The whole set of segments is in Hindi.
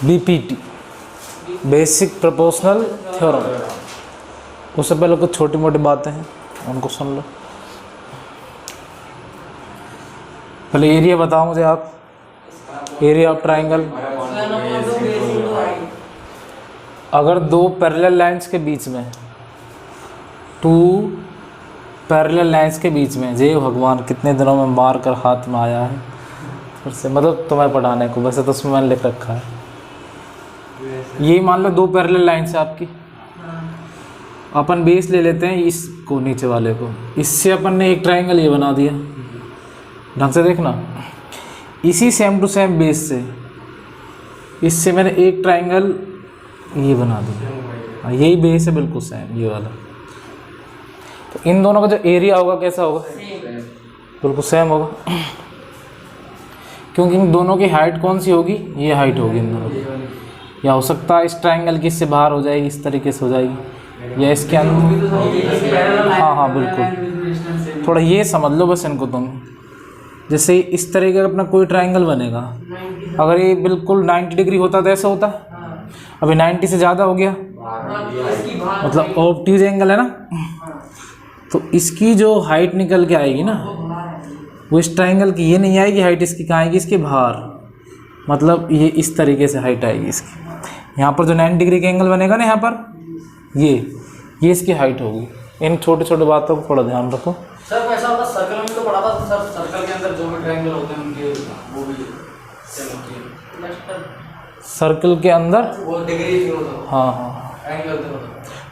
BPT basic proportional theorem. उससे पहले कुछ छोटी मोटी बातें हैं, उनको सुन लो। पहले एरिया बताओ मुझे आप, एरिया ऑफ ट्राइंगल। अगर दो पैरेलल लाइंस के बीच में, टू पैरेलल लाइंस के बीच में, जय भगवान कितने दिनों में मार कर हाथ में आया है फिर से, मतलब तुम्हें पढ़ाने को, वैसे तो उसमें मैंने लिख रखा है। ये मान लो दो पैरेलल लाइंस है आपकी, अपन बेस ले लेते हैं इसको, नीचे वाले को, इससे अपन ने एक ट्राइंगल ये बना दिया। ढंग से देखना, इसी सेम टू सेम बेस से इससे मैंने एक ट्राइंगल ये बना दिया, यही बेस है बिल्कुल सेम ये वाला। तो इन दोनों का जो एरिया होगा कैसा होगा? बिल्कुल सेम होगा, क्योंकि इन दोनों की हाइट कौन सी होगी? ये हाइट होगी इन दोनों की। या हो सकता है इस ट्राइंगल की इससे बाहर हो जाएगी, इस तरीके से हो जाएगी, या इसके अंदर। हाँ बिल्कुल, थोड़ा ये समझ लो बस इनको तुम। जैसे इस तरीके का अपना कोई ट्राइंगल बनेगा, अगर ये बिल्कुल 90 डिग्री होता तो ऐसा होता, अभी 90 से ज़्यादा हो गया, मतलब ऑब्ट्यूज एंगल है ना, तो इसकी जो हाइट निकल के आएगी ना, वो इस ट्राइंगल की ये नहीं आएगी हाइट, इसकी कहाँ आएगी? इसके बाहर, मतलब ये इस तरीके से हाइट आएगी इसकी। यहाँ पर जो 90 डिग्री का एंगल बनेगा ना यहाँ पर, ये इसकी हाइट होगी। इन छोटे छोटे बातों को थोड़ा ध्यान रखो। सर ऐसा होता सर्कल में तो पढ़ा था सर, सर्कल के अंदर जो भी ट्रायंगल होते हैं उनके वो भी सेम होती है। सर्कल के अंदर वो डिग्री क्यों होता? हाँ एंगल तो होता।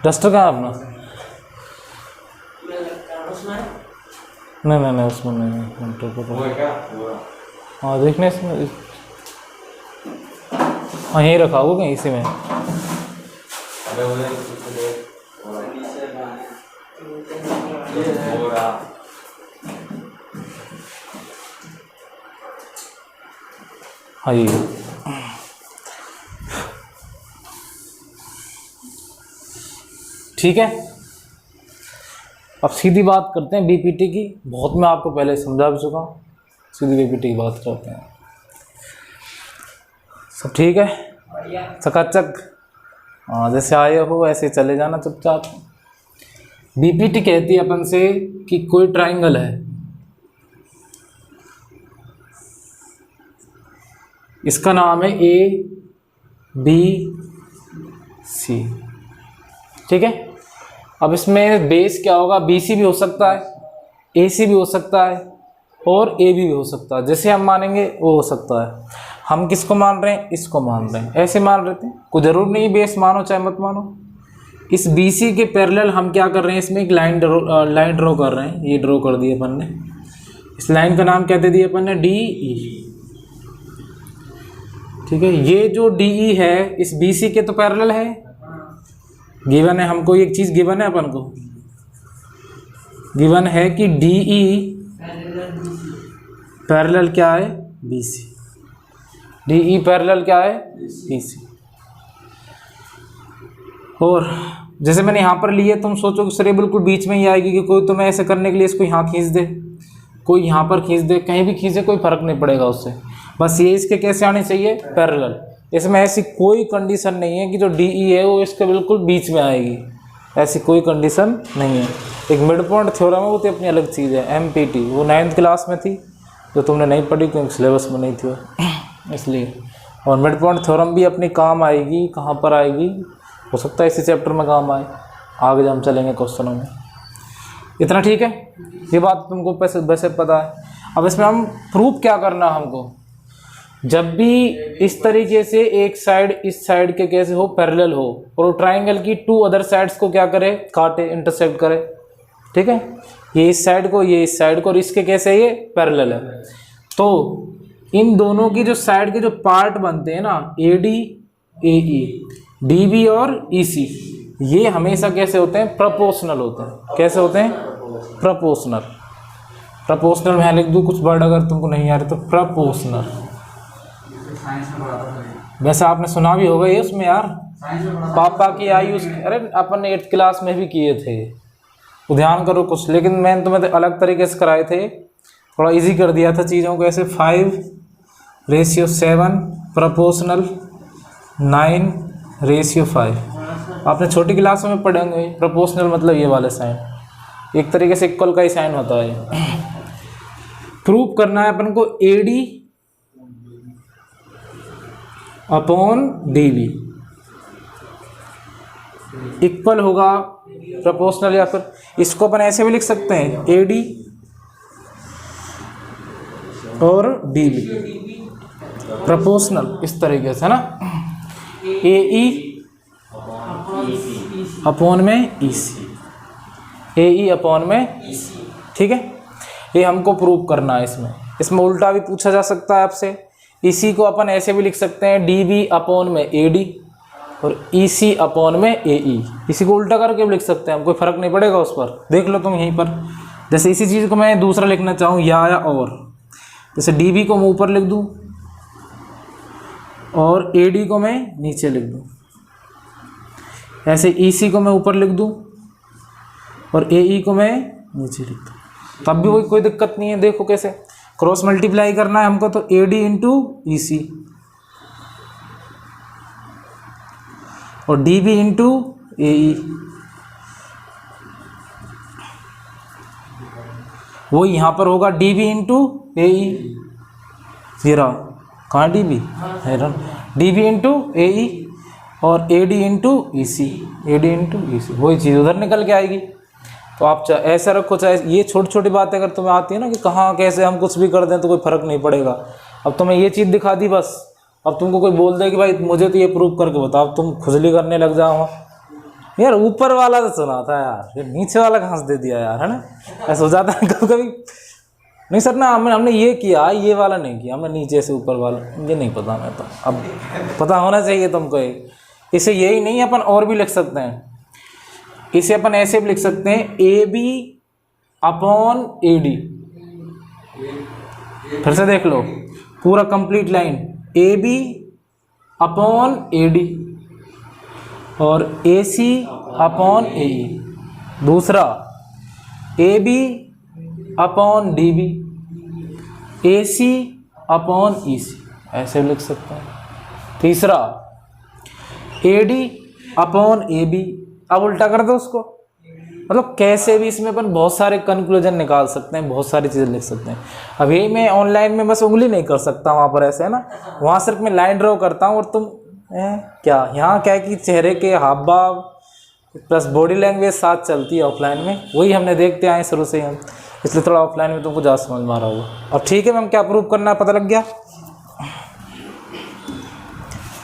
डस्टर कहाँ है अपना? नहीं उसमें नहीं। वो है क्या? हाँ देखने इसमें, हाँ यहीं रखा होगा कहीं इसी में। हाँ ये ठीक है। अब सीधी बात करते हैं बीपीटी की। बहुत मैं आपको पहले समझा भी चुका हूँ, सीधी बीपीटी की बात करते हैं। सब ठीक है, चकाचक। हाँ जैसे आए हो ऐसे चले जाना चुपचाप। बीपीटी कहती है अपन से कि कोई ट्राइंगल है, इसका नाम है ए बी सी, ठीक है। अब इसमें बेस क्या होगा? बीसी भी हो सकता है, एसी भी हो सकता है, और ए भी हो सकता है। जैसे हम मानेंगे वो हो सकता है। हम किसको मान रहे हैं? इसको मान रहे हैं, ऐसे मान रहे थे। कोई ज़रूर नहीं बेस मानो चाहे मत मानो। इस बीसी के पैरेलल हम क्या कर रहे हैं? इसमें एक लाइन ड्रॉ कर रहे हैं। ये ड्रॉ कर दी अपन ने। इस लाइन का नाम क्या दे दिया अपन ने? डी ई, ठीक है। ये जो डी ई है इस बीसी के तो पैरेलल है, गिवन है हमको, एक चीज़ गिवन है अपन को, गिवन है कि डी ई पैरेलल क्या है? बीसी। डी ई पैरेलल क्या है? बीसी। और जैसे मैंने यहाँ पर लिए, तुम सोचो कि सर ये बिल्कुल बीच में ही आएगी, कि कोई तुम्हें ऐसे करने के लिए इसको यहाँ खींच दे, कोई यहाँ पर खींच दे, कहीं भी खींचे कोई फर्क नहीं पड़ेगा उससे। बस ये इसके कैसे आने चाहिए? पैरेलल। इसमें ऐसी कोई कंडीशन नहीं है कि जो डी ई है वो इसके बिल्कुल बीच में आएगी, ऐसी कोई कंडीशन नहीं है। एक मिड पॉइंट थ्योरम है, वो तो अपनी अलग चीज़ है। एमपीटी वो 9th क्लास में थी, जो तुमने नहीं पढ़ी क्योंकि सिलेबस में नहीं थी इसलिए। और मिड पॉइंट थ्योरम भी अपनी काम आएगी, कहाँ पर आएगी? हो सकता है इसी चैप्टर में काम आए, आगे जब हम चलेंगे क्वेश्चनों में। इतना ठीक है, ये बात तुमको वैसे पता है। अब इसमें हम प्रूफ क्या करना हमको? जब भी इस तरीके से एक साइड इस साइड के कैसे हो? पैरेलल हो, और ट्राइंगल की 2 अदर साइड्स को क्या करे? काटे, इंटरसेक्ट करे, ठीक है। ये इस साइड को, ये इस साइड को, और इसके कैसे ये पैरेलल है। तो इन दोनों की जो साइड के जो पार्ट बनते हैं ना, A D A E, D B और ई सी, ये हमेशा कैसे होते हैं? प्रोपोर्शनल होते हैं। कैसे होते हैं? प्रोपोर्शनल। प्रोपोर्शनल मैं लिख दूँ कुछ वर्ड अगर तुमको नहीं आ रहे तो? प्रोपोर्शनल। साइंस में पढ़ा था सर। वैसे आपने सुना भी होगा ये उसमें यार, साइंस में पढ़ा था। पापा की आयु, अरे अपन 8th क्लास में भी किए थे, तो ध्यान करो कुछ। लेकिन मैंने तुम्हें तो अलग तरीके से कराए थे, थोड़ा इजी कर दिया था चीज़ों को। ऐसे 5:7 प्रोपोर्शनल 9:5। आपने छोटी क्लासों में पढ़े होंगे। प्रोपोर्शनल मतलब ये वाले साइन, एक तरीके से इक्वल का ही साइन होता है। प्रूव करना है अपन को AD अपॉन DB इक्वल होगा प्रोपोर्शनल, या फिर इसको अपन ऐसे भी लिख सकते हैं AD और DB प्रोपोर्शनल, इस तरीके से है ना। AE अपॉन में EC, AE अपॉन में EC, ठीक है। ये हमको प्रूव करना है। इसमें उल्टा भी पूछा जा सकता है आपसे। इसी को अपन ऐसे भी लिख सकते हैं DB अपॉन में AD और EC अपॉन में AE। इसी को उल्टा करके भी लिख सकते हैं हम, कोई फर्क नहीं पड़ेगा उस पर। देख लो तुम यहीं पर, जैसे इसी चीज़ को मैं दूसरा लिखना चाहूँ या और, जैसे DB को मैं ऊपर लिख दूँ और AD को मैं नीचे लिख दूँ, ऐसे EC को मैं ऊपर लिख दूँ और AE को मैं नीचे लिख दूँ, तब भी वही कोई दिक्कत नहीं है। देखो कैसे क्रॉस मल्टीप्लाई करना है हमको, तो AD इंटू EC और DB इंटू AE, वो यहाँ पर होगा DB इंटू AE। ये रहा, कहाँ DB है, DB इंटू AE और AD into EC, AD into EC, वही चीज़ उधर निकल के आएगी। तो आप ऐसा रखो, चाहे ये छोटी छोटी बातें अगर तुम्हें आती है ना कि कहाँ कैसे हम कुछ भी कर दें तो कोई फ़र्क नहीं पड़ेगा। अब तुम्हें ये चीज़ दिखा दी बस, अब तुमको कोई बोल दे कि भाई मुझे तो ये प्रूव करके बताओ, तुम खुजली करने लग जाओ। यार ऊपर वाला तो सुना था यार, ये नीचे वाला कहाँ से दे दिया यार, है ना। ऐसा हो जाता है कभी कभी। नहीं सर ना, हमने ये किया, ये वाला नहीं किया, हमने नीचे से ऊपर वाला, ये नहीं पता मैं तो। अब पता होना चाहिए तुमको। इसे यही नहीं, अपन और भी लिख सकते हैं। इसे अपन ऐसे भी लिख सकते हैं AB अपॉन AD। फिर से देख लो पूरा complete line, AB upon AD और AC अपॉन AE। दूसरा AB upon DB, AC upon EC, ऐसे लिख सकते हैं। तीसरा AD अपॉन AB। अब उल्टा कर दो उसको, मतलब कैसे भी इसमें अपन बहुत सारे कंक्लूजन निकाल सकते हैं, बहुत सारी चीज़ें लिख सकते हैं। अभी मैं ऑनलाइन में बस उंगली नहीं कर सकता वहाँ पर, ऐसे है ना, वहाँ सिर्फ मैं लाइन ड्रॉ करता हूँ और तुम क्या यहाँ क्या है कि चेहरे के हाव भाव प्लस बॉडी लैंग्वेज साथ चलती है ऑफलाइन में, वही हमने देखते आए शुरू से ही हम, इसलिए थोड़ा ऑफलाइन में तुमको ज़्यादा समझ में आ रहा होगा। अब ठीक है मैम, क्या प्रूव करना है पता लग गया।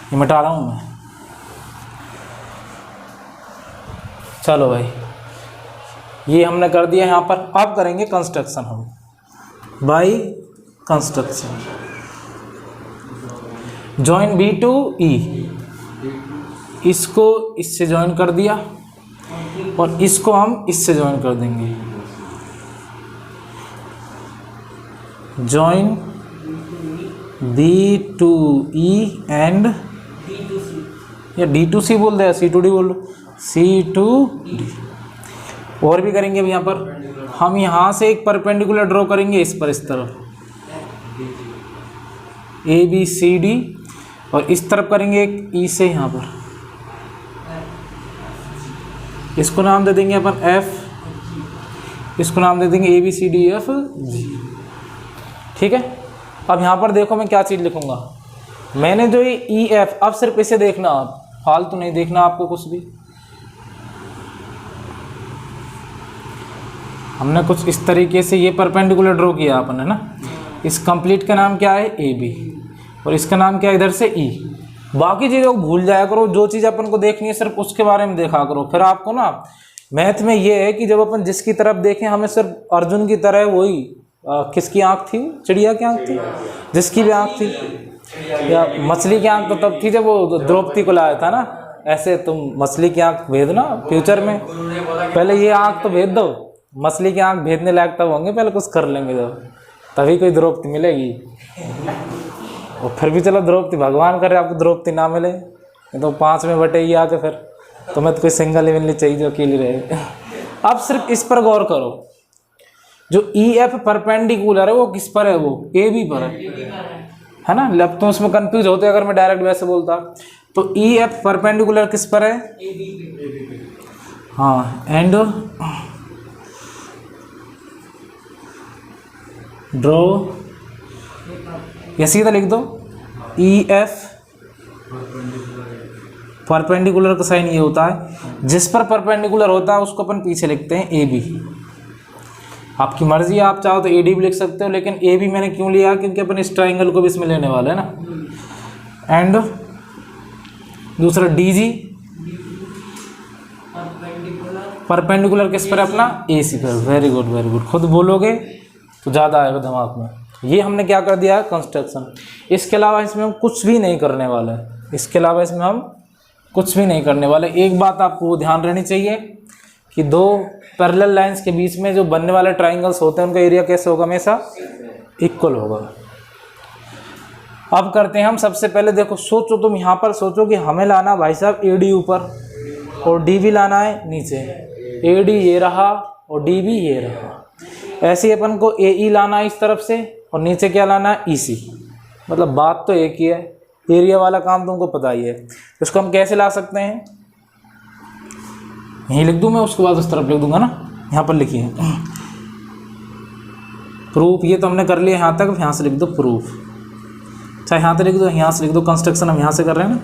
ये मिटा रहा हूँ मैं, चलो भाई ये हमने कर दिया यहाँ पर। अब करेंगे कंस्ट्रक्शन हम by construction. Join B to E, इसको इससे जॉइन कर दिया और इसको हम इससे जॉइन कर देंगे। Join B to E and या D टू C बोल दे, C टू D बोल लो, C टू D। और भी करेंगे। अब यहाँ पर हम यहाँ से एक परपेंडिकुलर ड्रॉ करेंगे इस पर, इस तरफ ABCD, और इस तरफ करेंगे एक E से यहाँ पर, इसको नाम दे देंगे अपन F, इसको नाम दे देंगे ABCDFG। ठीक है। अब यहाँ पर देखो मैं क्या चीज़ लिखूँगा, मैंने जो ये EF, अब सिर्फ इसे देखना, आप फालतू नहीं देखना आपको कुछ भी। हमने कुछ इस तरीके से ये परपेंडिकुलर ड्रॉ किया अपन, है ना। इस कंप्लीट का नाम क्या है AB और इसका नाम क्या है इधर से E। बाकी चीज़ों को भूल जाया करो, जो चीज़ अपन को देखनी है सिर्फ उसके बारे में देखा करो। फिर आपको ना मैथ में ये है कि जब अपन जिसकी तरफ देखें, हमें सिर्फ अर्जुन की तरह, वही किसकी आँख थी, चिड़िया की आँख थी, जिसकी भी आँख थी, या मछली की आँख तो तब थी जब वो द्रौपदी को लाया था ना। ऐसे तुम मछली की आँख भेद ना फ्यूचर में, पहले ये आँख तो भेद दो, मछली की आँख भेदने लायक तब होंगे, पहले कुछ कर लेंगे जब, तभी कोई द्रौपदी मिलेगी। और फिर भी चलो द्रौपदी, भगवान करे आपको द्रौपदी ना मिले, नहीं तो 5 में बटे ही आके फिर तुम्हें तो कोई सिंगल ही मिलनी चाहिए जो अकेली रहे। अब सिर्फ इस पर गौर करो, जो ई एफ परपेंडिकुलर है वो किस पर है, वो ए बी पर है ना। अब तो उसमें कंफ्यूज होते अगर मैं डायरेक्ट वैसे बोलता, तो ई एफ परपेंडिकुलर किस पर है, हाँ, एंड ड्रॉ, या सीधा लिख दो ई एफ परपेंडिकुलर का साइन ये होता है, जिस पर परपेंडिकुलर होता है उसको अपन पीछे लिखते हैं ए बी। आपकी मर्जी है, आप चाहो तो ए डी भी लिख सकते हो, लेकिन ए बी मैंने क्यों लिया, क्योंकि अपन इस ट्राइंगल को भी इसमें लेने वाले हैं ना। एंड दूसरा डी जी परपेंडिकुलर किस पर अपना, ए सी पर। वेरी गुड वेरी गुड, खुद बोलोगे तो ज़्यादा आएगा दिमाग में। ये हमने क्या कर दिया है, कंस्ट्रक्शन। इसके अलावा इसमें हम कुछ भी नहीं करने वाले, इसके अलावा इसमें हम कुछ भी नहीं करने वाले। एक बात आपको ध्यान रहनी चाहिए कि दो पैरेलल लाइंस के बीच में जो बनने वाले ट्राइंगल्स होते हैं उनका एरिया कैसे होगा, हमेशा इक्वल होगा। अब करते हैं हम, सबसे पहले देखो, सोचो तुम यहाँ पर सोचो कि हमें लाना भाई साहब ए डी ऊपर और डी भी लाना है नीचे। ए डी ये रहा और डी भी ये रहा। ऐसे ही अपन को ए ई लाना है इस तरफ से, और नीचे क्या लाना है, ई सी। मतलब बात तो एक ही है, एरिया वाला काम तुमको पता ही है। इसको हम कैसे ला सकते हैं, यहीं लिख दूं मैं, उसके बाद उस तरफ लिख दूंगा ना, यहाँ पर लिखिए प्रूफ। ये तो हमने कर लिया यहाँ तक, यहाँ से लिख दो प्रूफ। चाहे यहाँ से लिख दो, यहाँ से लिख दो, कंस्ट्रक्शन हम यहाँ से कर रहे हैं ना,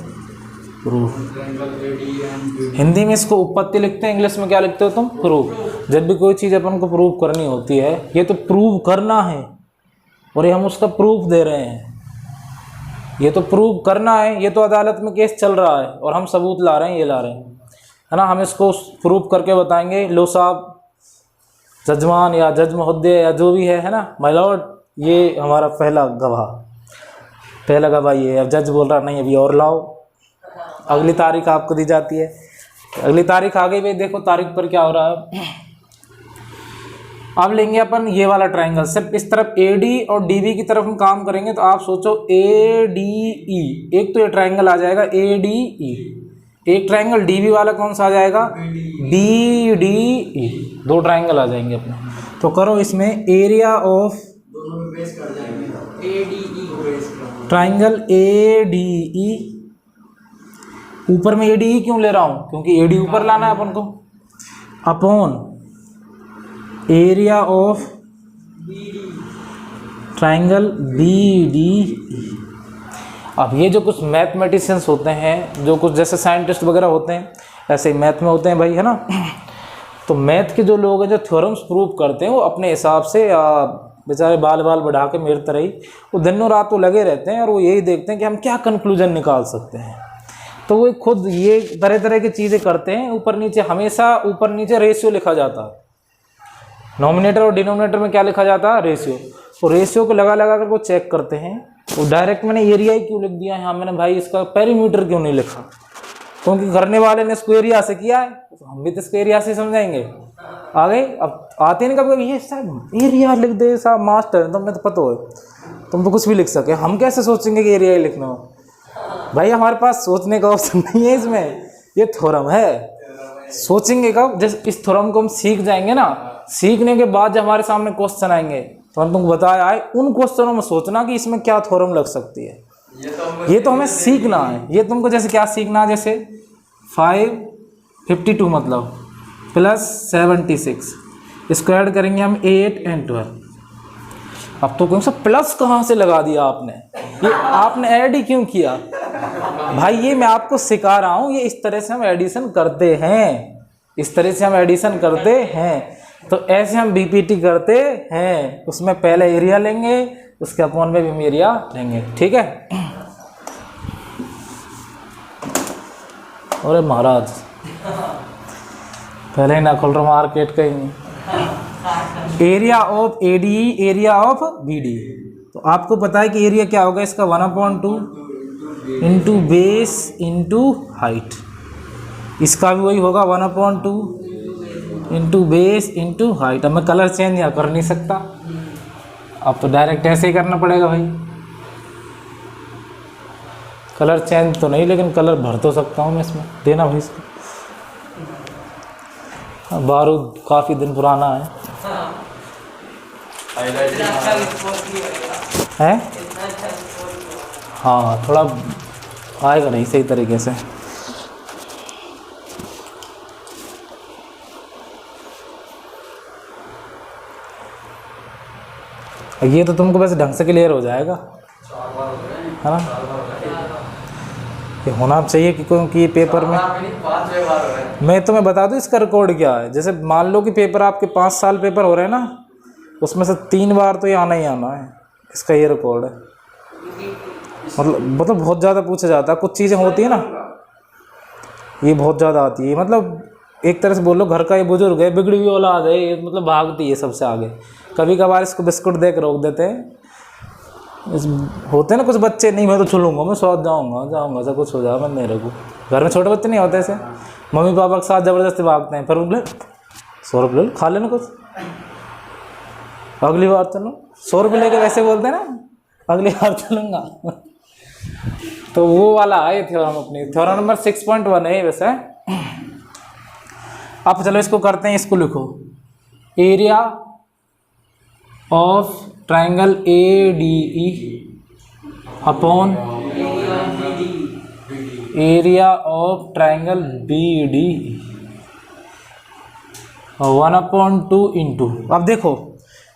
प्रूफ। हिंदी में इसको उत्पत्ति लिखते हैं, इंग्लिश में क्या लिखते हो तुम, प्रूफ। जब भी कोई चीज़ अपन को प्रूव करनी होती है, ये तो प्रूव करना है और ये हम उसका प्रूफ दे रहे हैं। ये तो प्रूव करना है, ये तो अदालत में केस चल रहा है और हम सबूत ला रहे हैं, ये ला रहे हैं, है ना। हम इसको प्रूव करके बताएंगे, लो साहब, जजमान या जज महोदय या जो भी है ना, माय लॉर्ड, ये हमारा पहला गवाह ये है। अब जज बोल रहा नहीं अभी और लाओ, अगली तारीख आपको दी जाती है। अगली तारीख आ गई भाई, देखो तारीख पर क्या हो रहा है। अब लेंगे अपन ये वाला ट्राइंगल, सिर्फ इस तरफ ए डी और डी बी की तरफ हम काम करेंगे। तो आप सोचो ए डी ई, एक तो ये ट्राइंगल आ जाएगा ए डी ई, एक ट्राइंगल डी बी वाला कौन सा आ जाएगा, बी डी ई। 2 ट्राइंगल आ जाएंगे अपने। तो करो इसमें area of triangle A D E. ऊपर में ए डी ई क्यों ले रहा हूँ, क्योंकि ए डी ऊपर लाना है अपन को, upon area of triangle B D E. अब ये जो कुछ मैथमेटिशियंस होते हैं, जो कुछ जैसे साइंटिस्ट वगैरह होते हैं, ऐसे ही मैथ में होते हैं भाई, है ना। तो मैथ के जो लोग हैं, जो थ्योरम्स प्रूव करते हैं, वो अपने हिसाब से बेचारे बाल बढ़ा के मेरे तरह ही वो दिनों रात लगे रहते हैं और वो यही देखते हैं कि हम क्या कंक्लूजन निकाल सकते हैं। तो वो खुद ये तरह तरह की चीज़ें करते हैं। ऊपर नीचे, हमेशा ऊपर नीचे रेशियो लिखा जाता है, नॉमिनेटर और डिनोमिनेटर में क्या लिखा जाता है, रेशियो। तो रेशियो को लगा कर वो चेक करते हैं। वो डायरेक्ट मैंने एरिया ही क्यों लिख दिया यहाँ, मैंने भाई इसका पेरीमीटर क्यों नहीं लिखा, क्योंकि करने वाले ने इसको एरिया से किया है, तो हम भी तो इसको एरिया से समझाएंगे। आ गए, अब आते नहीं कभी ये साहब एरिया लिख दे साहब, मास्टर तुम्हें तो पता हो, तुम तो कुछ भी लिख सके, हम कैसे सोचेंगे कि एरिया ही लिखना हो। भाई हमारे पास सोचने का ऑप्शन नहीं है इसमें, ये थ्योरम है। सोचेंगे कब, जैसे इस थ्योरम को हम सीख जाएंगे ना, सीखने के बाद जब हमारे सामने क्वेश्चन आएंगे तो हम तुमको बताया आए, उन क्वेश्चनों में सोचना कि इसमें क्या थ्योरम लग सकती है। ये तो हमें सीखना है। ये तुमको जैसे क्या सीखना है, जैसे 552 मतलब प्लस 76, इसको ऐड करेंगे हम 8 और 12। अब तो कौन सा प्लस कहाँ से लगा दिया आपने, ये आपने ऐड ही क्यों किया भाई। ये मैं आपको सिखा रहा हूँ, ये इस तरह से हम एडिशन करते हैं, इस तरह से हम एडिशन करते हैं। तो ऐसे हम बीपीटी करते हैं, उसमें पहले एरिया लेंगे, उसके अपॉन में भी हम एरिया लेंगे, ठीक है। अरे महाराज पहले ही ना खोल रहा मार्केट का ही। Area of AD, area of BD. तो आपको पता है कि एरिया क्या होगा इसका, 1/2 इंटू बेस इंटू हाइट। इसका भी वही होगा 1/2 इंटू बेस इंटू हाइट। अब मैं कलर चेंज यहाँ कर नहीं सकता, अब तो डायरेक्ट ऐसे ही करना पड़ेगा भाई। कलर चेंज तो नहीं, लेकिन कलर भर तो सकता हूँ मैं इसमें। देना भाई इसको। बारूद काफ़ी दिन पुराना है। है? हाँ, थोड़ा आएगा नहीं सही तरीके से। ये तो तुमको वैसे ढंग से क्लियर हो जाएगा, है ना? ये होना चाहिए क्योंकि पेपर में मैं तुम्हें बता दूं इसका रिकॉर्ड क्या है। जैसे मान लो कि पेपर आपके 5 साल पेपर हो रहे हैं ना, उसमें से 3 बार तो ये आना ही आना है। इसका ये रिकॉर्ड है। मतलब बहुत ज़्यादा पूछा जाता है। कुछ चीज़ें होती है ना, ये बहुत ज़्यादा आती है। मतलब एक तरह से बोल लो घर का ये बुजुर्ग है, बिगड़ी हुई औलाद है, ये मतलब भागती है सबसे आगे। कभी कभार इसको बिस्कुट दे के रोक देते हैं। होते हैं ना कुछ बच्चे, नहीं मैं तो छुलूँगा, मैं स्वाद जाऊँगा ऐसा कुछ हो जाए, मैं नहीं रखूँ। घर में छोटे बच्चे नहीं होते ऐसे, मम्मी पापा के साथ ज़बरदस्ती भागते हैं। फिर बोले 100 रुपये खा लेना कुछ, अगली बार चलो। 100 रुपये लेके वैसे बोलते हैं ना, अगली बार चलूँगा। तो वो वाला है थ्योरम। अपनी थ्योरम नंबर 6.1 है वैसे। अब चलो इसको करते हैं, इसको लिखो। Area of triangle ADE upon area of triangle BD 1/2 into. अब देखो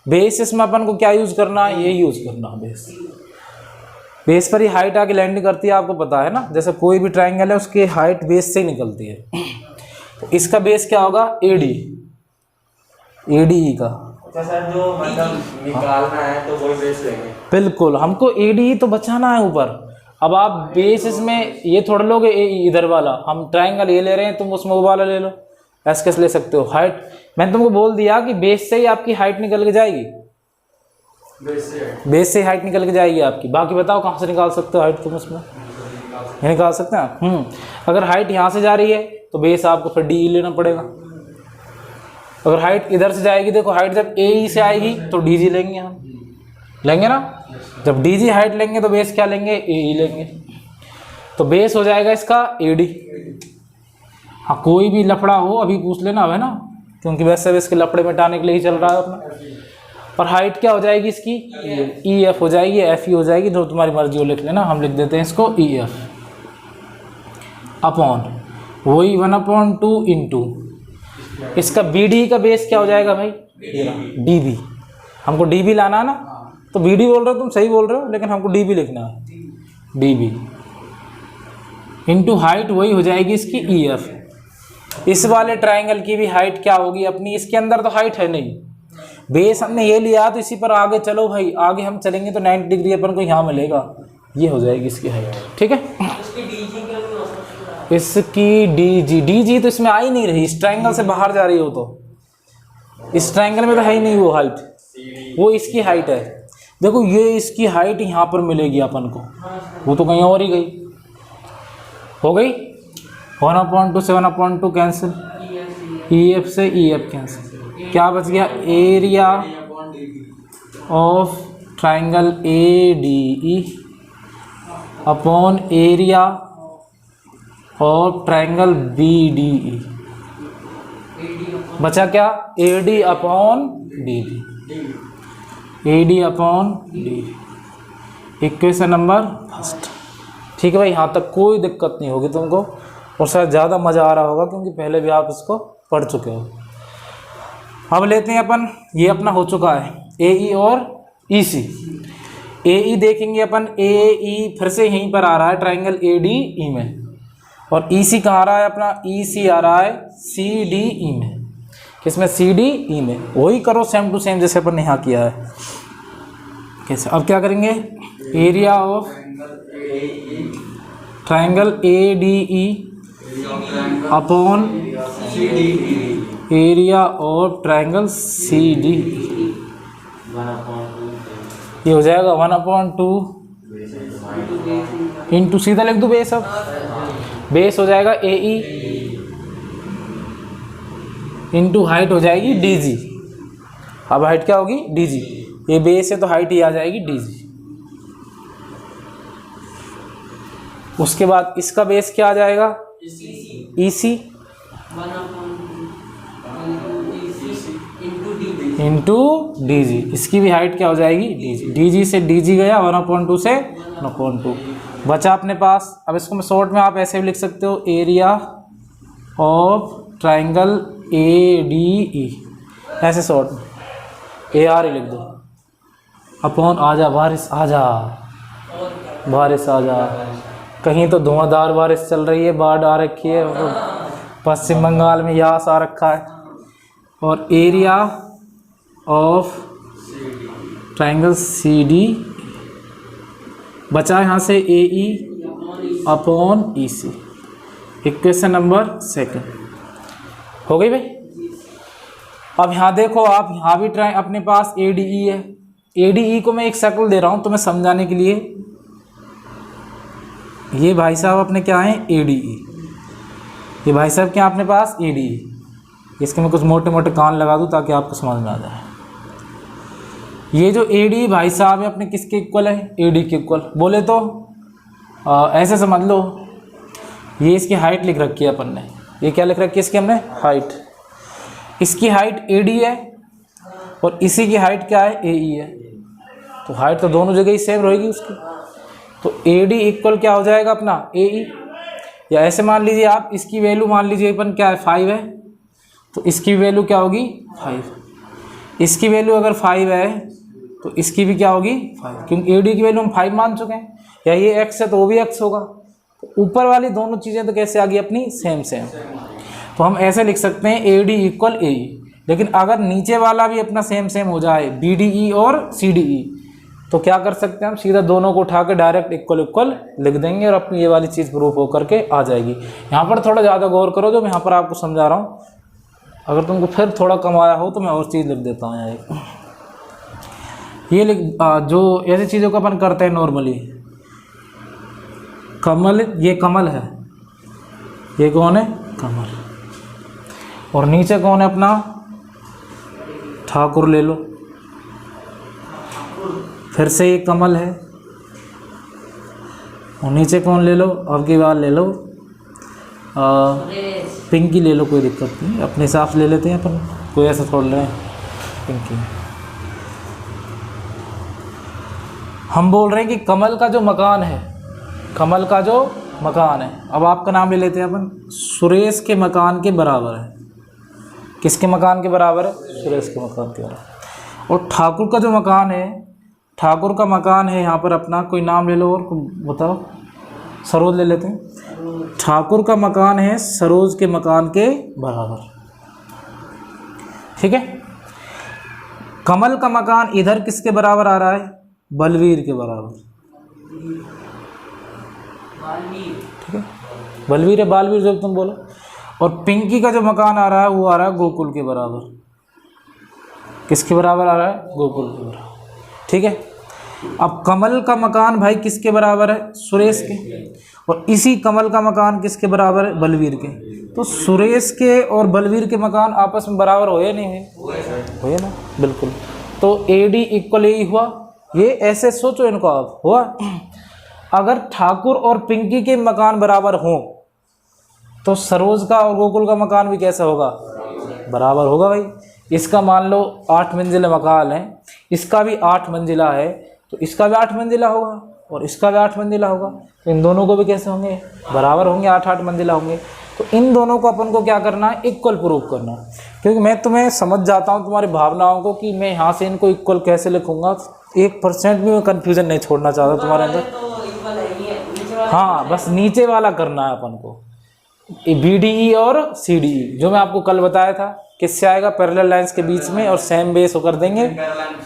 बेस इसमें अपन को क्या यूज़ करना है, ये यूज़ करना है बेस। बेस पर ही हाइट आके लैंड करती है, आपको पता है ना। जैसे कोई भी ट्राइंगल है उसकी हाइट बेस से ही निकलती है। तो इसका बेस क्या होगा, ADE का। सर जो मतलब निकालना है तो वही बेस लेंगे। बिल्कुल, हमको ADE तो बचाना है ऊपर। अब आप बेस इसमें ये थोड़ा लोगे इधर वाला, हम ट्राइंगल ये ले रहे हैं, तुम उसमें वो वाला ले लो, ऐसे कैसे ले सकते हो। हाइट मैंने तुमको बोल दिया कि बेस से ही आपकी हाइट निकल के जाएगी। बेस से हाइट निकल के जाएगी आपकी। बाकी बताओ कहाँ से निकाल सकते हो हाइट, तुम उसमें ये निकाल सकते हैं। अगर हाइट यहाँ से जा रही है तो बेस आपको फिर DE लेना पड़ेगा। अगर हाइट इधर से जाएगी, देखो हाइट जब AE से आएगी तो DG लेंगे, हम लेंगे ना। जब DG हाइट लेंगे तो बेस क्या लेंगे, AE लेंगे। तो बेस हो जाएगा इसका AD। हाँ, कोई भी लफड़ा हो अभी पूछ लेना है ना, क्योंकि वैसे भी इसके लफड़े मिटाने के लिए ही चल रहा है अपना। और हाइट क्या हो जाएगी इसकी, EF हो जाएगी, FE हो जाएगी, जो तुम्हारी मर्जी हो लिख लेना। हम लिख देते हैं इसको EF अपॉन वही 1/2 इंटू इसका BD का बेस क्या हो जाएगा भाई, DB। हमको DB लाना है ना, तो BD बोल रहे हो तुम, सही बोल रहे हो, लेकिन हमको DB लिखना है। DB इंटू हाइट वही हो जाएगी इसकी EF। इस वाले ट्राइंगल की भी हाइट क्या होगी अपनी, इसके अंदर तो हाइट है नहीं, बेस हमने ये लिया तो इसी पर आगे चलो भाई। आगे हम चलेंगे तो 90 डिग्री अपन को यहाँ मिलेगा, ये हो जाएगी इसकी हाइट। ठीक है, इसकी DG तो इसमें आ ही नहीं रही, इस ट्राइंगल से बाहर जा रही हो तो। इस ट्राइंगल में तो है ही नहीं वो हाइट, वो इसकी हाइट है। देखो ये इसकी हाइट यहाँ पर मिलेगी अपन को, वो तो कहीं और ही गई। हो गई 1/2 से 1/2 कैंसिल, EF से EF कैंसिल, क्या बच गया, area of triangle ADE upon area of triangle BDE। बचा क्या, AD upon DD, AD upon DD। Equation number first. ठीक है भाई, यहाँ तक कोई दिक्कत नहीं होगी तुमको, और शायद ज़्यादा मज़ा आ रहा होगा क्योंकि पहले भी आप इसको पढ़ चुके हो। अब लेते हैं अपन, ये अपना हो चुका है AE और EC। AE देखेंगे अपन, AE फिर से यहीं पर आ रहा है ट्राइंगल ADE में, और EC कहाँ आ रहा है अपना, EC आ रहा है CDE में। किसमें, CDE में। वही करो सेम टू सेम जैसे अपन ने यहाँ किया है। कैसे, अब क्या करेंगे, area of triangle ADE upon area of triangle CDE, ये हो जाएगा 1/2 इंटू, सीधा लिख दो बेस। अब बेस हो जाएगा AE इंटू हाइट हो जाएगी DG। अब हाइट क्या होगी, DG। ये बेस है तो हाइट ही आ जाएगी DG। उसके बाद इसका बेस क्या आ जाएगा, EC इंटू DG। इसकी भी हाइट क्या हो जाएगी, DG से DG गया 1/2 से 1/2 बचा अपने पास। अब इसको मैं शॉर्ट में आप ऐसे भी लिख सकते हो, एरिया ऑफ ट्राइंगल ADE, ऐसे शॉर्ट में AR ही लिख दो, अपॉन आजा बारिश आजा, बारिश आजा। कहीं तो धुआंधार बारिश चल रही है, बाढ़ आ रखी है, तो पश्चिम बंगाल में यास आ रखा है। और एरिया ऑफ ट्राइंगल CD बचा यहाँ से AE upon EC। Equation number 2 हो गई भाई। अब यहाँ देखो आप, यहाँ भी अपने पास ADE है। ADE को मैं एक शक्ल दे रहा हूँ तुम्हें समझाने के लिए। ये भाई साहब अपने क्या हैं, ADE। ये भाई साहब क्या अपने पास ADE। इसके मैं कुछ मोटे मोटे कान लगा दूँ ताकि आपको समझ में आ जाए। ये जो ADE भाई साहब है अपने किसके इक्वल है, AD के इक्वल। बोले तो ऐसे समझ लो, ये इसकी हाइट लिख रखी है अपन ने। ये क्या लिख रखी है इसकी हमने, हाइट। इसकी हाइट AD है और इसी की हाइट क्या है, AE है। तो हाइट तो दोनों जगह ही सेम रहेगी उसकी। तो AD इक्वल क्या हो जाएगा अपना, AE। या ऐसे मान लीजिए आप, इसकी वैल्यू मान लीजिए अपन क्या है, 5 है, तो इसकी वैल्यू क्या होगी, 5। इसकी वैल्यू अगर 5 है तो इसकी भी क्या होगी, 5, क्योंकि AD की वैल्यू हम 5 मान चुके हैं। या ये x है तो वो भी x होगा। तो ऊपर वाली दोनों चीज़ें तो कैसे आ गई अपनी, सेम। तो हम ऐसे लिख सकते हैं AD इक्वल AE। लेकिन अगर नीचे वाला भी अपना सेम हो जाए, BDE और CDE, तो क्या कर सकते हैं हम, सीधा दोनों को उठा के डायरेक्ट इक्वल लिख देंगे और अपनी ये वाली चीज़ प्रूफ होकर के आ जाएगी। यहाँ पर थोड़ा ज़्यादा गौर करो जो मैं यहाँ पर आपको समझा रहा हूँ। अगर तुमको फिर थोड़ा कम आया हो तो मैं और चीज़ लिख देता हूँ यहाँ। ये जो ऐसी चीज़ों को अपन करते हैं नॉर्मली, कमल, ये कमल है, ये कौन है, कमल। और नीचे कौन है अपना, ठाकुर ले लो। फिर से ये कमल है और नीचे कौन ले लो, अब की बार ले लो पिंकी ले लो, कोई दिक्कत नहीं, अपने हिसाब से ले लेते हैं अपन, कोई ऐसा छोड़ रहे हैं पिंकी। हम बोल रहे हैं कि कमल का जो मकान है, कमल का जो मकान है, अब आपका नाम ले लेते हैं अपन, सुरेश के मकान के बराबर है। किसके मकान के बराबर है, सुरेश के मकान के बराबर। और ठाकुर का जो मकान है, ठाकुर का मकान है यहाँ पर अपना, कोई नाम ले लो और बताओ, सरोज ले लेते हैं। ठाकुर का मकान है सरोज के मकान के बराबर, ठीक है। कमल का मकान इधर किसके बराबर आ रहा है, बलवीर के बराबर, ठीक है। बलवीर है, बालवीर जब तुम बोलो। और पिंकी का जो मकान आ रहा है वो आ रहा है गोकुल के बराबर। किसके बराबर आ रहा है, गोकुल के बराबर, ठीक है। अब कमल का मकान भाई किसके बराबर है, सुरेश के। और इसी कमल का मकान किसके बराबर है, बलवीर के। तो सुरेश के और बलवीर के मकान आपस में बराबर हो या नहीं हुए ना, बिल्कुल। तो AD इक्वल AE हुआ। ये ऐसे सोचो इनको आप, हुआ। अगर ठाकुर और पिंकी के मकान बराबर हों तो सरोज का और गोकुल का मकान भी कैसा होगा, बराबर होगा भाई। इसका मान लो 8 मंजिला मकान है, इसका भी 8 मंजिला है, तो इसका भी 8 मंजिला होगा और इसका भी 8 मंजिला होगा। तो इन दोनों को भी कैसे होंगे, बराबर होंगे, 8-8 मंजिला होंगे। तो इन दोनों को अपन को क्या करना है, इक्वल प्रूफ करना। क्योंकि मैं तुम्हें समझ जाता हूँ तुम्हारी भावनाओं को कि मैं यहाँ से इनको इक्वल कैसे लिखूँगा। 1% भी मैं कन्फ्यूजन नहीं छोड़ना चाहता तुम्हारे अंदर। हाँ, बस नीचे वाला करना है अपन को, BDE और CDE, जो मैं आपको कल बताया था। किससे आएगा, पैरेलल लाइंस के बीच में, और सेम बेस कर देंगे,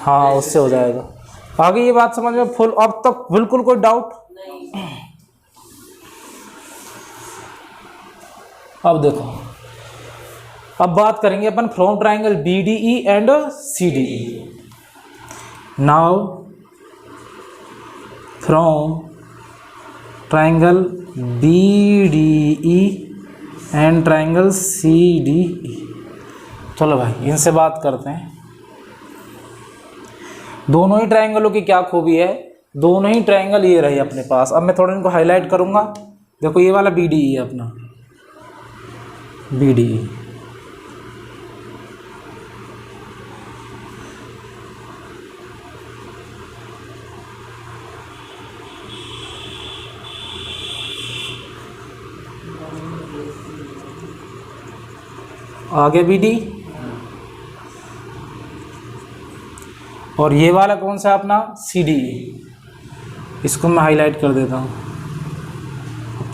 हाँ उससे हो जाएगा। आगे ये बात समझ में फुल, अब तक बिल्कुल कोई डाउट। अब देखो, अब बात करेंगे अपन from triangle BDE and CDE। Now from triangle BDE and triangle CDE। चलो भाई इनसे बात करते हैं। दोनों ही ट्राइंगलों की क्या खूबी है, दोनों ही ट्रायंगल ये रहे अपने पास। अब मैं थोड़ा इनको हाईलाइट करूँगा। देखो ये वाला BDE है अपना, BDE। आगे BD, और ये वाला कौन सा अपना CDE। इसको मैं हाईलाइट कर देता हूँ,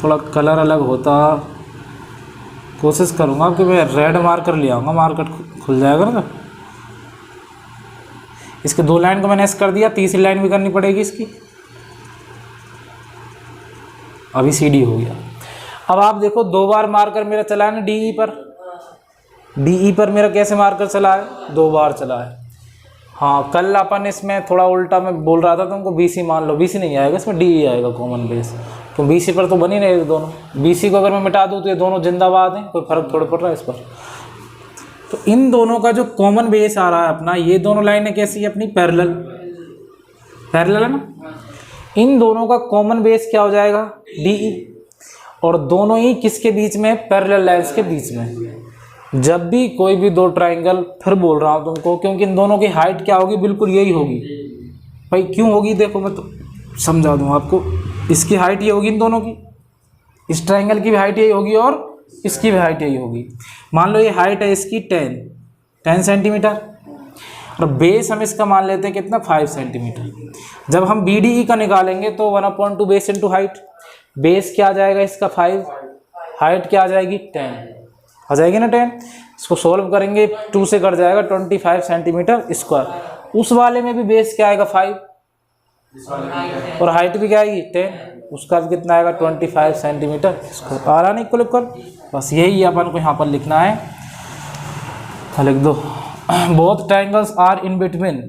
थोड़ा कलर अलग होता, कोशिश करूँगा कि मैं रेड मार्कर ले आऊँगा, मार्कर खुल जाएगा ना। इसके 2 लाइन को मैंने ऐसे कर दिया, तीसरी लाइन भी करनी पड़ेगी इसकी। अभी CD हो गया। अब आप देखो 2 बार मार्कर मेरा चला है ना DE पर। DE पर मेरा कैसे मार्कर चला है, 2 बार चला है। हाँ, कल अपन इसमें थोड़ा उल्टा मैं बोल रहा था तुमको, BC मान लो, BC नहीं आएगा इसमें, DE आएगा कॉमन बेस। तो BC पर तो बन ही नहीं दोनों। BC को अगर मैं मिटा दूँ तो ये दोनों जिंदाबाद हैं, कोई फर्क थोड़ा पड़ रहा है इस पर। तो इन दोनों का जो कॉमन बेस आ रहा है अपना, ये दोनों लाइनें कैसी है अपनी, पैरेलल, पैरेलल है ना। इन दोनों का कॉमन बेस क्या हो जाएगा, DE। और दोनों ही किसके बीच में, पैरेलल लाइंस के बीच में। जब भी कोई भी 2 ट्रायंगल, फिर बोल रहा हूँ तुमको, क्योंकि इन दोनों की हाइट क्या होगी, बिल्कुल यही होगी भाई। क्यों होगी, देखो मैं तो समझा दूँ आपको। इसकी हाइट ये होगी इन दोनों की, इस ट्रायंगल की भी हाइट यही होगी और इसकी भी हाइट यही होगी। मान लो ये हाइट है इसकी 10 सेंटीमीटर, और बेस हम इसका मान लेते हैं कितना, 5 सेंटीमीटर। जब हम BDE का निकालेंगे तो 1/2 बेस इंटू हाइट। बेस क्या आ जाएगा इसका 5, हाइट क्या आ जाएगी 10, आ जाएगी ना 10। इसको सोल्व करेंगे, 2 से कट जाएगा, 25 सेंटीमीटर स्क्वायर। उस वाले में भी बेस क्या आएगा 5, और हाइट भी क्या आएगी 10, उसका भी कितना आएगा 25 सेंटीमीटर स्क्वायर। आ रहा नहीं इक्वल। बस यही अपन को यहाँ पर लिखना है, लिख दो। Both triangles are in between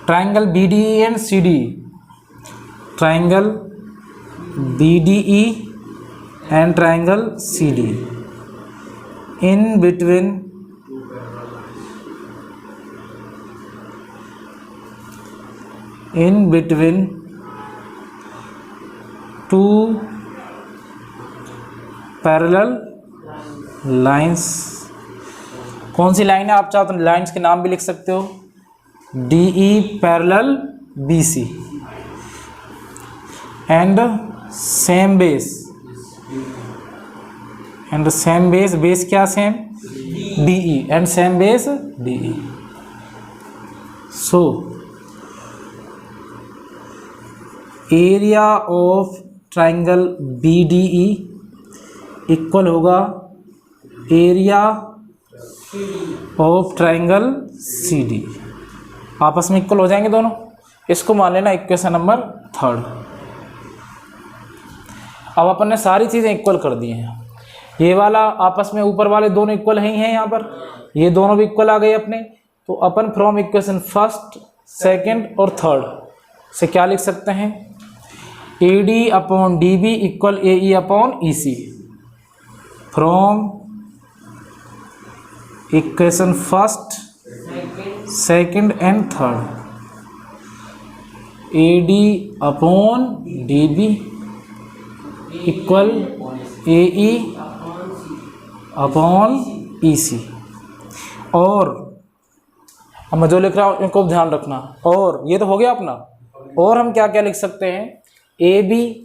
triangle BDE and CDE, triangle BDE and triangle CDE, in between two parallel lines। कौन सी लाइन है, आप चाहो तो लाइन्स के नाम भी लिख सकते हो। DE parallel BC and same base, and same base, base क्या same, DE and same base DE। So area of triangle BDE equal होगा एरिया ऑफ ट्रायंगल CD। आपस में इक्वल हो जाएंगे दोनों। इसको मान लेना इक्वेशन नंबर 3। अब अपन ने सारी चीज़ें इक्वल कर दी हैं। ये वाला आपस में ऊपर वाले दोनों इक्वल ही हैं, यहाँ पर ये दोनों भी इक्वल आ गए अपने। तो अपन फ्रॉम इक्वेशन 1, 2 और 3 से क्या लिख सकते हैं, AD/DB equal AE/EC। From equation 1, 2 and 3, AD/DB equal AE/EC। और अब मैं जो लिख रहा हूँ इनको ध्यान रखना। और ये तो हो गया अपना। और हम क्या क्या लिख सकते हैं, AB/AD।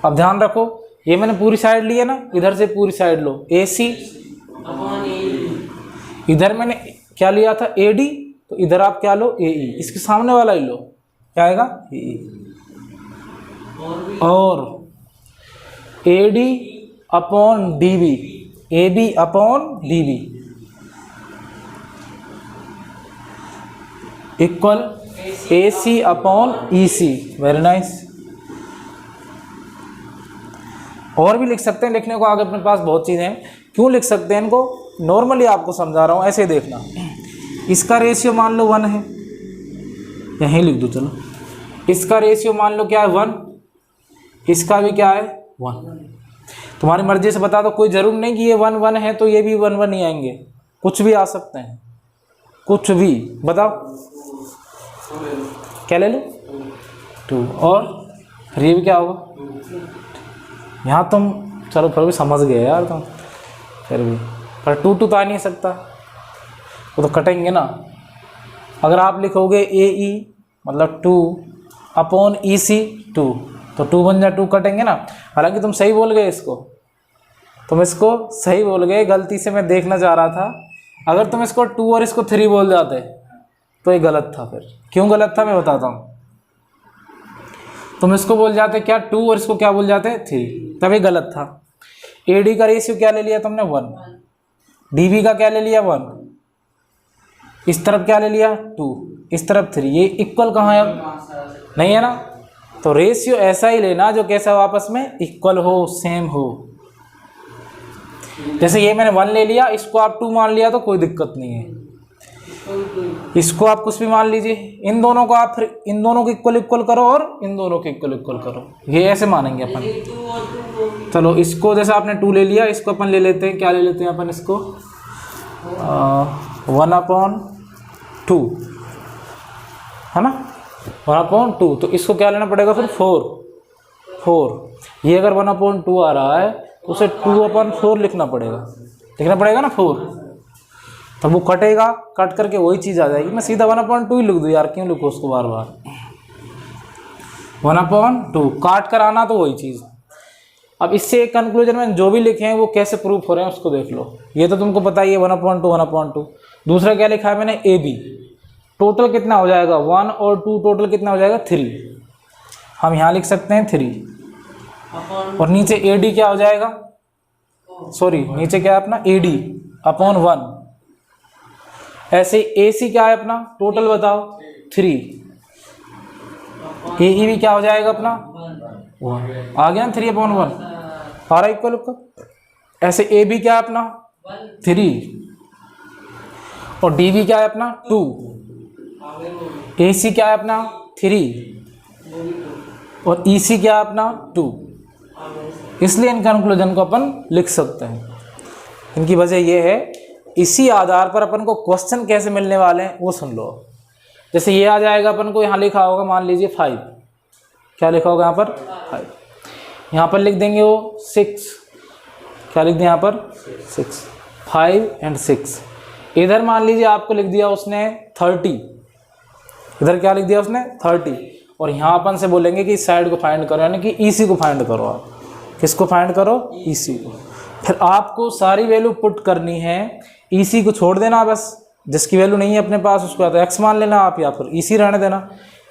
अब ध्यान रखो, ये मैंने पूरी साइड ली है ना, इधर से पूरी साइड लो, AC। इधर मैंने क्या लिया था, AD, तो इधर आप क्या लो, AE। इसके सामने वाला ही लो, क्या आएगा, AE। और AD/DB, AB/DB equal AC/EC। Very nice. और भी लिख सकते हैं, लिखने को आगे अपने पास बहुत चीज़ें हैं। क्यों लिख सकते हैं इनको, नॉर्मली आपको समझा रहा हूँ, ऐसे देखना। इसका रेशियो मान लो 1 है, यहीं लिख दो चलो। इसका रेशियो मान लो क्या है 1, इसका भी क्या है 1। तुम्हारी मर्जी से बता दो, कोई ज़रूर नहीं कि ये 1 1 है तो ये भी 1 1 ही आएंगे, कुछ भी आ सकते हैं, कुछ भी। बताओ क्या ले लो 2, और फिर ये भी क्या होगा, यहाँ तुम चलो फिर भी समझ गए यार तुम, फिर भी पर 2 2 तो आ नहीं सकता, वो तो कटेंगे ना। अगर आप लिखोगे ए ई मतलब 2 अपॉन ई सी 2, तो 2 बन जा 2 कटेंगे ना। हालांकि तुम सही बोल गए इसको, तुम इसको सही बोल गए, गलती से मैं देखना चाह रहा था। अगर तुम इसको 2 और इसको 3 बोल जाते तो ये गलत था। फिर क्यों गलत था मैं बताता हूँ। तुम इसको बोल जाते क्या 2 और इसको क्या बोल जाते 3, तब ये गलत था। ए डी का रेशियो क्या ले लिया तुमने 1, डी बी का क्या ले लिया 1, इस तरफ क्या ले लिया 2, इस तरफ 3, ये इक्वल कहाँ है अब, नहीं है ना। तो रेशियो ऐसा ही लेना जो कैसा हो, आपस में इक्वल हो, सेम हो। जैसे ये मैंने 1 ले लिया, इसको आप 2 मान लिया तो कोई दिक्कत नहीं है, इसको आप कुछ भी मान लीजिए। इन दोनों को आप फिर इन दोनों को इक्वल इक्वल करो और इन दोनों को इक्वल इक्वल करो, ये ऐसे मानेंगे अपन। चलो इसको जैसे आपने 2 ले लिया, इसको अपन ले लेते हैं, क्या ले लेते हैं अपन इसको 1/2 है ना, 1/2। तो इसको क्या लेना पड़ेगा फिर 4। ये अगर 1/2 आ रहा है तो उसे 2/4 लिखना पड़ेगा ना 4। तब वो कटेगा, कट करके वही चीज़ आ जाएगी। मैं सीधा 1/2 ही लिख दूँ यार, क्यों लिखो उसको बार बार। 1/2 काट कर आना तो वही चीज़। अब इससे एक कंक्लूजन में जो भी लिखे हैं वो कैसे प्रूफ हो रहे हैं उसको देख लो। ये तो तुमको पता ही है 1/2। दूसरा क्या लिखा है मैंने ए बी, टोटल कितना हो जाएगा 1 और 2, टोटल कितना हो जाएगा 3। हम यहाँ लिख सकते हैं 3 और नीचे ए डी क्या हो जाएगा, सॉरी नीचे क्या है अपना ए डी अपॉन 1। ऐसे ए सी क्या है अपना, टोटल बताओ 3। ए ई भी क्या हो जाएगा अपना 1 आ गया ना 3/1 आ रहा इक्वल इक्वल। ऐसे ए बी क्या है अपना 3 और डी बी क्या है अपना 2। ए सी क्या है अपना 3 और ई सी क्या है अपना 2। इसलिए इन कंक्लूजन को अपन लिख सकते हैं। इनकी वजह ये है, इसी आधार पर अपन को क्वेश्चन कैसे मिलने वाले हैं वो सुन लो। जैसे ये आ जाएगा अपन को, यहाँ लिखा होगा मान लीजिए 5, क्या लिखा होगा यहाँ पर 5, यहाँ पर लिख देंगे वो 6, क्या लिख दें यहाँ पर 6, 5 और 6। इधर मान लीजिए आपको लिख दिया उसने 30, इधर क्या लिख दिया उसने 30, और यहाँ अपन से बोलेंगे कि इस साइड को फाइंड करो, यानी कि ईसी को फाइंड करो। आप किसको फाइंड करो, ईसी को। फिर आपको सारी वैल्यू पुट करनी है, ईसी को छोड़ देना बस, जिसकी वैल्यू नहीं है अपने पास उसको या तो एक्स मान लेना आप या फिर ईसी रहने देना।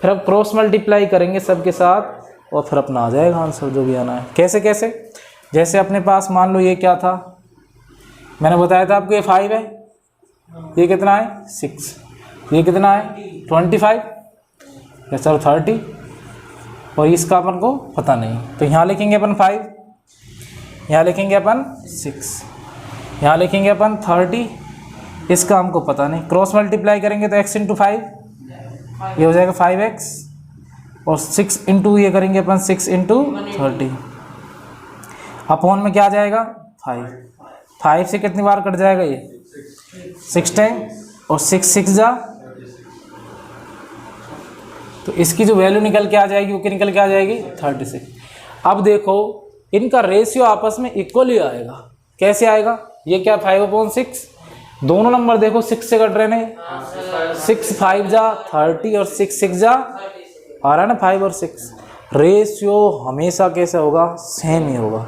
फिर अब क्रॉस मल्टीप्लाई करेंगे सबके साथ और फिर अपना आ जाएगा आंसर जो भी आना है। कैसे कैसे, जैसे अपने पास मान लो ये क्या था, मैंने बताया था आपको ये 5 है, ये कितना है 6, ये कितना है 25 या सर 30, और इसका अपन को पता नहीं। तो यहाँ लिखेंगे अपन 5, यहाँ लिखेंगे अपन 6, यहाँ लिखेंगे अपन 30, इसका हमको पता नहीं। क्रॉस मल्टीप्लाई करेंगे तो x × 5 ये हो जाएगा 5x, और 6 × ये करेंगे अपन 6 × 30, अपॉन में क्या आ जाएगा 5 से कितनी बार कट जाएगा ये 6 टाइम, और 6 जा, तो इसकी जो वैल्यू निकल के आ जाएगी वो निकल के आ जाएगी 36। अब देखो इनका रेशियो आपस में इक्वल ही आएगा। कैसे आएगा, ये क्या 5/6, दोनों नंबर देखो 6 से कट रहे हैं, 6 5 जा 30 और 6 6 जा आ रहा है ना 5 और 6। रेशियो हमेशा कैसे होगा, सेम ही होगा।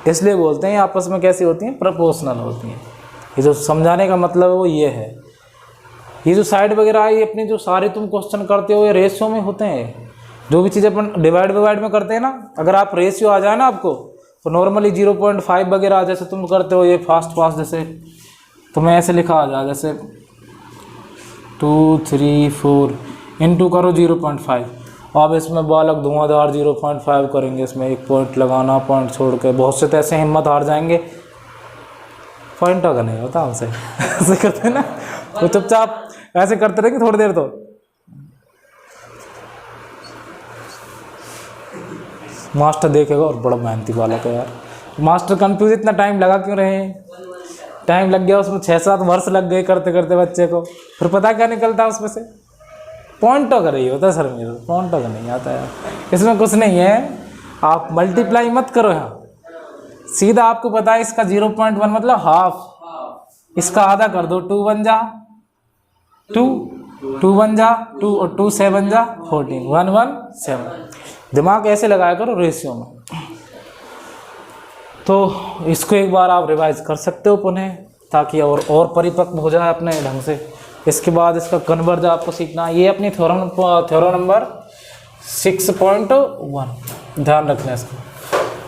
इसलिए बोलते हैं आपस में कैसी होती हैं, प्रोपोर्शनल होती हैं। ये जो समझाने का मतलब है वो ये है। ये जो साइड वगैरह है, ये अपने जो सारे तुम क्वेश्चन करते हो ये रेशियो में होते हैं। जो भी चीज़ अपन डिवाइड में करते हैं ना, अगर आप रेशियो आ जाए ना आपको, तो नॉर्मली 0.5 वगैरह जैसे तुम करते हो ये फास्ट जैसे, तो मैं ऐसे लिखा आ जाए जैसे 2 3 4 इंटू करो 0.5। अब इसमें बालक धुआंधार 0.5 करेंगे, इसमें एक पॉइंट लगाना, पॉइंट छोड़ के। बहुत से तो ऐसे हिम्मत हार जाएंगे, पॉइंट अगर नहीं होता हमसे ऐसे करते हैं ना, वो चुपचाप ऐसे करते रहेंगे थोड़ी देर। तो मास्टर देखेगा और बड़ा मेहनती बालक है यार, मास्टर कंफ्यूज इतना टाइम लगा क्यों रहे हैं? टाइम लग गया उसमें, 6-7 वर्ष लग गए करते करते बच्चे को, फिर पता क्या निकलता है उसमें से? पॉइंटों का रही होता है सर, मेरे पॉइंटों का नहीं आता है, इसमें कुछ नहीं है। आप मल्टीप्लाई मत करो यहाँ, सीधा आपको पता है इसका 0.1 मतलब हाफ, इसका आधा कर दो, 2 बन जा 2, 2 बन जा 2 और 2 7 जा 14, 1 1 7। दिमाग ऐसे लगाया करो रेशियो में। तो इसको एक बार आप रिवाइज कर सकते हो पुनः, ताकि और परिपक्व हो जाए अपने ढंग से। इसके बाद इसका कन्वर्ज आपको सीखना है। ये अपनी थ्योरम नंबर 6.1 ध्यान रखना इसको।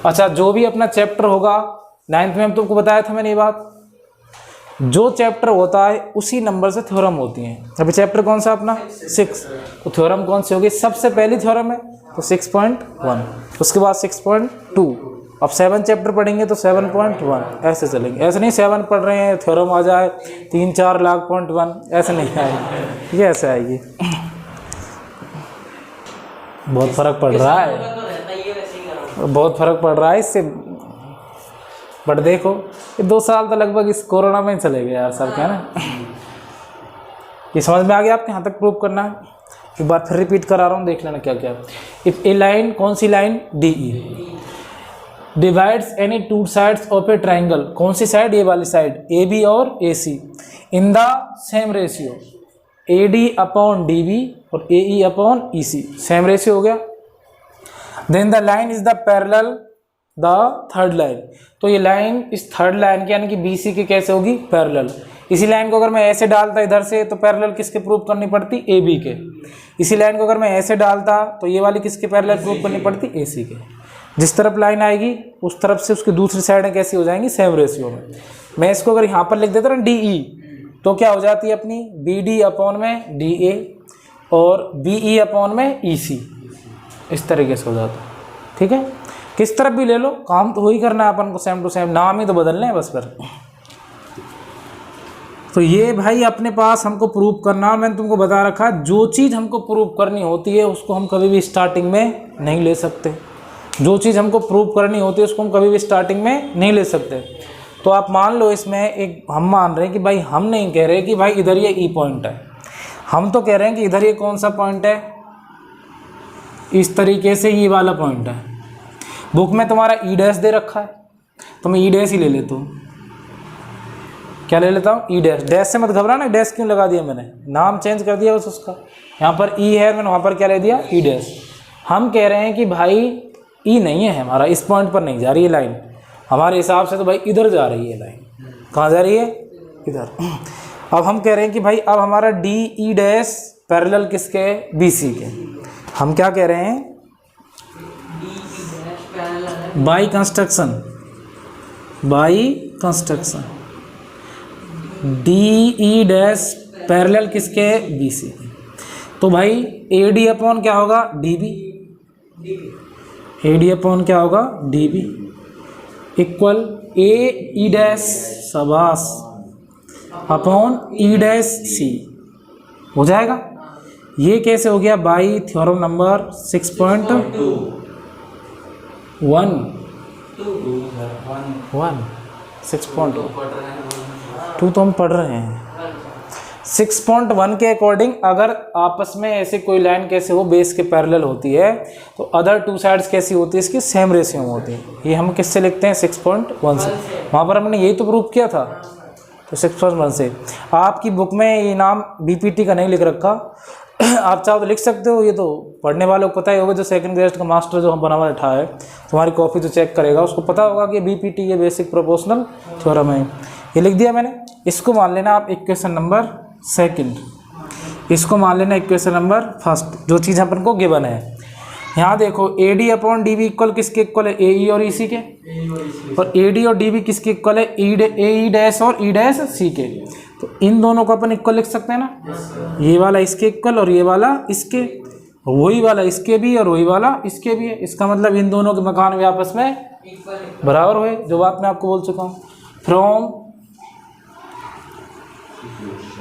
अच्छा, जो भी अपना चैप्टर होगा 9th में, हम तुमको बताया था मैंने ये बात, जो चैप्टर होता है उसी नंबर से थ्योरम होती हैं। अभी चैप्टर कौन सा अपना 6, तो थ्योरम कौन सी होगी? सबसे पहली थ्योरम है तो 6.1, उसके बाद 6.2, अब 7 चैप्टर पढ़ेंगे तो 7.1, ऐसे चलेंगे। ऐसे नहीं 7 पढ़ रहे हैं थ्योरम आ जाए 3-4 लाख .1, ऐसे नहीं आएगी, ये ऐसे आएगी। बहुत फर्क पड़ रहा है, बहुत फर्क पड़ रहा है इससे। बट देखो ये 2 साल तो लगभग इस कोरोना में ही चले गए यार सब, क्या ना। ये समझ में आ गया आपके? यहाँ तक प्रूव करना है, एक बार फिर रिपीट करा रहा हूँ, देख लेना क्या क्या। इफ ए लाइन, कौन सी line? DE divides any 2 sides of a triangle, कौन सी साइड? ये वाली साइड, AB और AC, in the same ratio, AD upon DB और AE upon EC, same ratio हो गया। Then the line is the parallel the third line, तो ये लाइन इस थर्ड लाइन के यानी कि BC के कैसे होगी? पैरेलल। इसी लाइन को अगर मैं ऐसे डालता इधर से तो पैरेलल किसके प्रूव करनी पड़ती? AB के। इसी लाइन को अगर मैं ऐसे डालता तो ये वाली किसके पैरेलल प्रूव करनी पड़ती? AC के। जिस तरफ लाइन आएगी उस तरफ से उसकी दूसरी साइडें कैसी हो जाएंगी? सेम रेशियो में। मैं इसको अगर यहाँ पर लिख देता ना DE, तो क्या हो जाती है अपनी? BD अपॉन में DA और BE अपॉन में EC, इस तरीके से हो जाता है। ठीक है, किस तरफ भी ले लो, काम तो वही करना है अपन को, सेम टू सेम, नाम ही तो बदलने हैं बस पर। तो ये भाई अपने पास हमको प्रूव करना, मैंने तुमको बता रखा, जो चीज़ हमको प्रूव करनी होती है उसको हम कभी भी स्टार्टिंग में नहीं ले सकते। जो चीज़ हमको प्रूव करनी होती है उसको हम कभी भी स्टार्टिंग में नहीं ले सकते। तो आप मान लो इसमें एक हम मान रहे हैं कि भाई, हम नहीं कह रहे कि भाई इधर ये E पॉइंट है, हम तो कह रहे हैं कि इधर ये कौन सा पॉइंट है? इस तरीके से ये वाला पॉइंट है। बुक में तुम्हारा E' दे रखा है तो मैं E' ही ले लेता हूँ। क्या ले लेता हूँ? E'। डैश से मत घबराना, डैश क्यों लगा दिया मैंने, नाम चेंज कर दिया बस उसका। यहाँ पर E है, मैंने वहाँ पर क्या ले दिया? E'। हम कह रहे हैं कि भाई E नहीं है हमारा, इस पॉइंट पर नहीं जा रही है लाइन, हमारे हिसाब से तो भाई इधर जा रही है लाइन। कहाँ जा रही है? इधर। अब हम कह रहे हैं कि भाई अब हमारा DE' पैरेलल किसके? BC के। हम क्या कह रहे हैं? By construction, by construction DE' parallel किसके? BC के। तो भाई AD अपॉन क्या होगा? DB। AD अपॉन क्या होगा? DB equal AE' सबास upon E'C हो जाएगा। ये कैसे हो गया? बाई थ्योरम नंबर 6.1 6.2 तो हम पढ़ रहे हैं। 6.1 के अकॉर्डिंग अगर आपस में ऐसे कोई लाइन कैसे हो बेस के पैरेलल होती है तो अदर 2 साइड्स कैसी होती है? इसकी सेम रेशियो में होती है। ये हम किससे लिखते हैं? 6.1 से। वहाँ पर हमने यही तो प्रूव किया था, तो 6.1 से। आपकी बुक में ये नाम BPT का नहीं लिख रखा, आप चाहो तो लिख सकते हो, ये तो पढ़ने वालों को पता ही होगा। जो सेकंड ग्रेड का मास्टर जो हम बना हुआ बैठा है, तुम्हारी कॉपी जो चेक करेगा उसको पता होगा कि BPT ये बेसिक प्रोपोर्शनल थ्योरम है। ये लिख दिया मैंने। इसको मान लेना आप इक्वेशन नंबर 2, इसको मान लेना इक्वेशन नंबर 1, जो चीज़ अपन को गिवन है। यहाँ देखो AD अपॉन DB इक्वल किसके इक्वल है? AE और EC के। और AD और DB किसके इक्वल है? AE' और E'C के। तो इन दोनों को अपन इक्वल लिख सकते हैं ना, ये वाला इसके इक्वल और ये वाला इसके, वही वाला इसके भी और वही वाला इसके भी है। इसका मतलब इन दोनों के मकान भी आपस में बराबर हुए, जो बात मैं आपको बोल चुका हूँ। फ्रॉम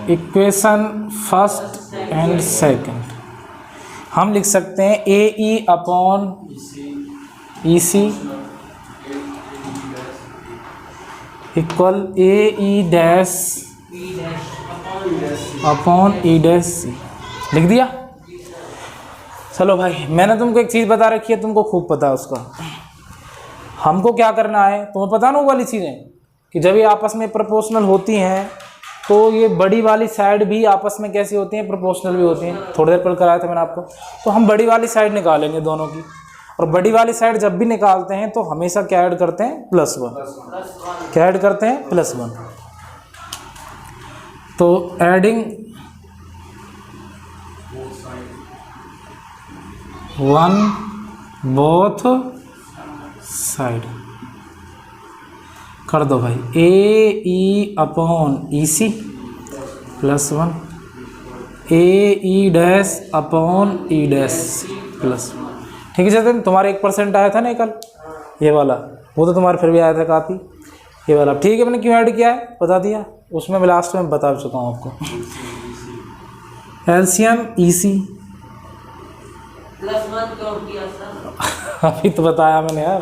इक्वेशन 1 एंड 2 हम लिख सकते हैं AE upon EC equal A E dash upon E dash C. लिख दिया। चलो भाई, मैंने तुमको एक चीज़ बता रखी है, तुमको खूब पता है उसका। हमको क्या करना है, तुम्हें पता ना वो वाली चीज़ें कि जब ये आपस में प्रोपोर्शनल होती हैं तो ये बड़ी वाली साइड भी आपस में कैसी होती हैं, प्रोपोर्शनल भी होती हैं। थोड़ी देर पहले कराया था मैंने आपको। तो हम बड़ी वाली साइड निकालेंगे दोनों की, और बड़ी वाली साइड जब भी निकालते हैं तो हमेशा क्या ऐड करते हैं, +1। क्या ऐड करते हैं, +1। तो एडिंग 1 बोथ साइड कर दो भाई। A E upon E C +1, A E dash upon E dash +1। ठीक है जतिन, तुम्हारे 1% आया था ना कल, ये वाला, वो तो तुम्हारे फिर भी आया था काफ़ी, ये वाला। ठीक है, मैंने क्यों ऐड किया है बता दिया, उसमें मैं लास्ट में बता चुका हूँ आपको। एलसीएम ई सी +1 क्यों किया सर? अभी तो बताया मैंने यार,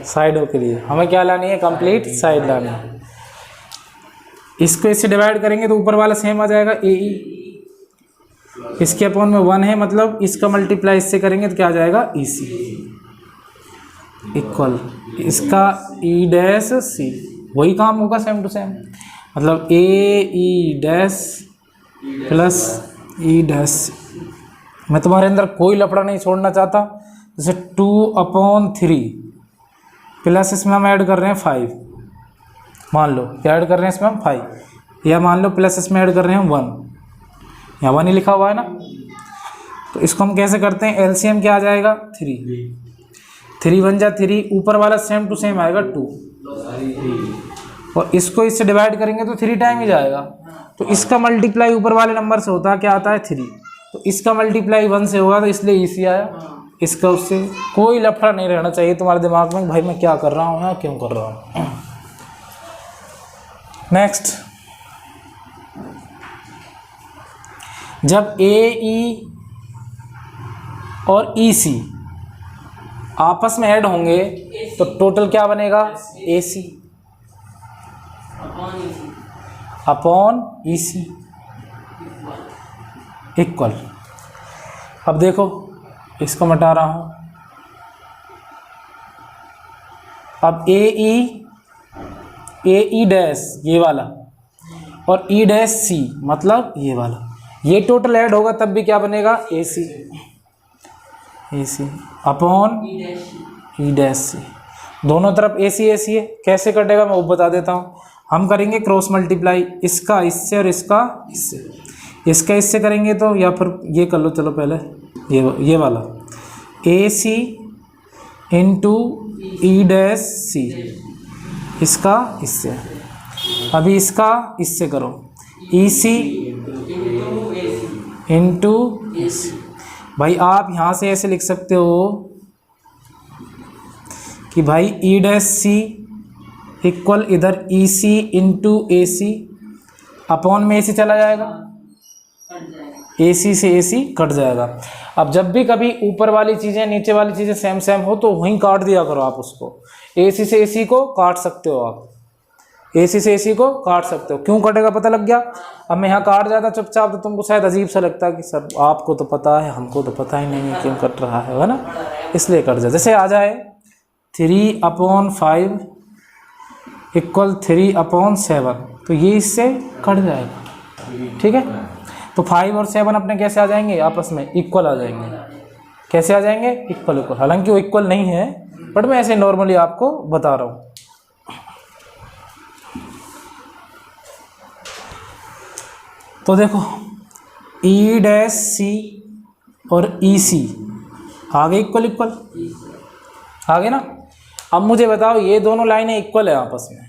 साइडों के लिए हमें क्या लानी है, कंप्लीट साइड लानी है। इसको इससे डिवाइड करेंगे तो ऊपर वाला सेम आ जाएगा ए ई, इसके अपॉन में 1 है, मतलब इसका मल्टीप्लाई इससे करेंगे तो क्या आ जाएगा, ई सी इक्वल इसका ई डैश सी। वही काम होगा सेम टू सेम, मतलब A E dash plus E dash C. मैं तुम्हारे अंदर कोई लफड़ा नहीं छोड़ना चाहता। जैसे 2/3 प्लस इसमें हम ऐड कर रहे हैं 5, मान लो क्या ऐड कर रहे हैं इसमें हम 5, या मान लो प्लस इसमें ऐड कर रहे हैं 1, यहाँ 1 ही लिखा हुआ है ना। तो इसको हम कैसे करते हैं, एलसीएम क्या आ जाएगा, 3 1 जा 3, ऊपर वाला सेम टू सेम आएगा 2, और इसको इससे डिवाइड करेंगे तो 3 टाइम ही जाएगा। तो इसका मल्टीप्लाई ऊपर वाले नंबर से होता है, क्या आता है 3, तो इसका मल्टीप्लाई 1 से होगा, तो इसलिए ईसी आया। इसका उससे कोई लफड़ा नहीं रहना चाहिए तुम्हारे दिमाग में, भाई मैं क्या कर रहा हूँ या क्यों कर रहा हूँ। नेक्स्ट, जब ए ई और ई सी आपस में ऐड होंगे तो टोटल क्या बनेगा, ए सी अपॉन ई सी इक्वल। अब देखो इसको मिटा रहा हूँ। अब ए ई डैश ये वाला और ई डैश सी मतलब ये वाला, ये टोटल ऐड होगा तब भी क्या बनेगा, ए सी अपॉन ई डैश सी। दोनों तरफ ए सी है, कैसे कटेगा मैं वो बता देता हूँ। हम करेंगे क्रॉस मल्टीप्लाई, इसका इससे और इसका इससे, इसका इससे करेंगे तो, या फिर ये कर लो, चलो पहले ये वाला ए सी इंटू ई डैश सी, इसका इससे। अभी इसका इससे करो, ई सी इंटू ए सी। भाई आप यहाँ से ऐसे लिख सकते हो कि भाई ई डैश सी इक्वल इधर ई सी इंटू ए सी, अपॉन में ए सी चला जाएगा, ए सी से ए सी कट जाएगा। अब जब भी कभी ऊपर वाली चीज़ें नीचे वाली चीज़ें सेम सेम हो तो वहीं काट दिया करो आप उसको। ए सी से ए सी को काट सकते हो आप, ए सी से ए सी को काट सकते हो। क्यों कटेगा पता लग गया। अब मैं यहाँ काट जाता चुपचाप तो तुमको शायद अजीब सा लगता कि सर आपको तो पता है, हमको तो पता ही नहीं है क्यों कट रहा है ना, इसलिए कट जाए। जैसे आ जाए 3/5 इक्वल 3/7, तो ये इससे कट जाएगा। ठीक है, तो 5 और 7 अपने कैसे आ जाएंगे, आपस में इक्वल आ जाएंगे। कैसे आ जाएंगे, इक्वल। हालांकि वो इक्वल नहीं है, बट मैं ऐसे नॉर्मली आपको बता रहा हूँ। तो देखो ई डैश सी और ई सी आगे इक्वल आगे ना। अब मुझे बताओ ये दोनों लाइनें इक्वल है आपस में,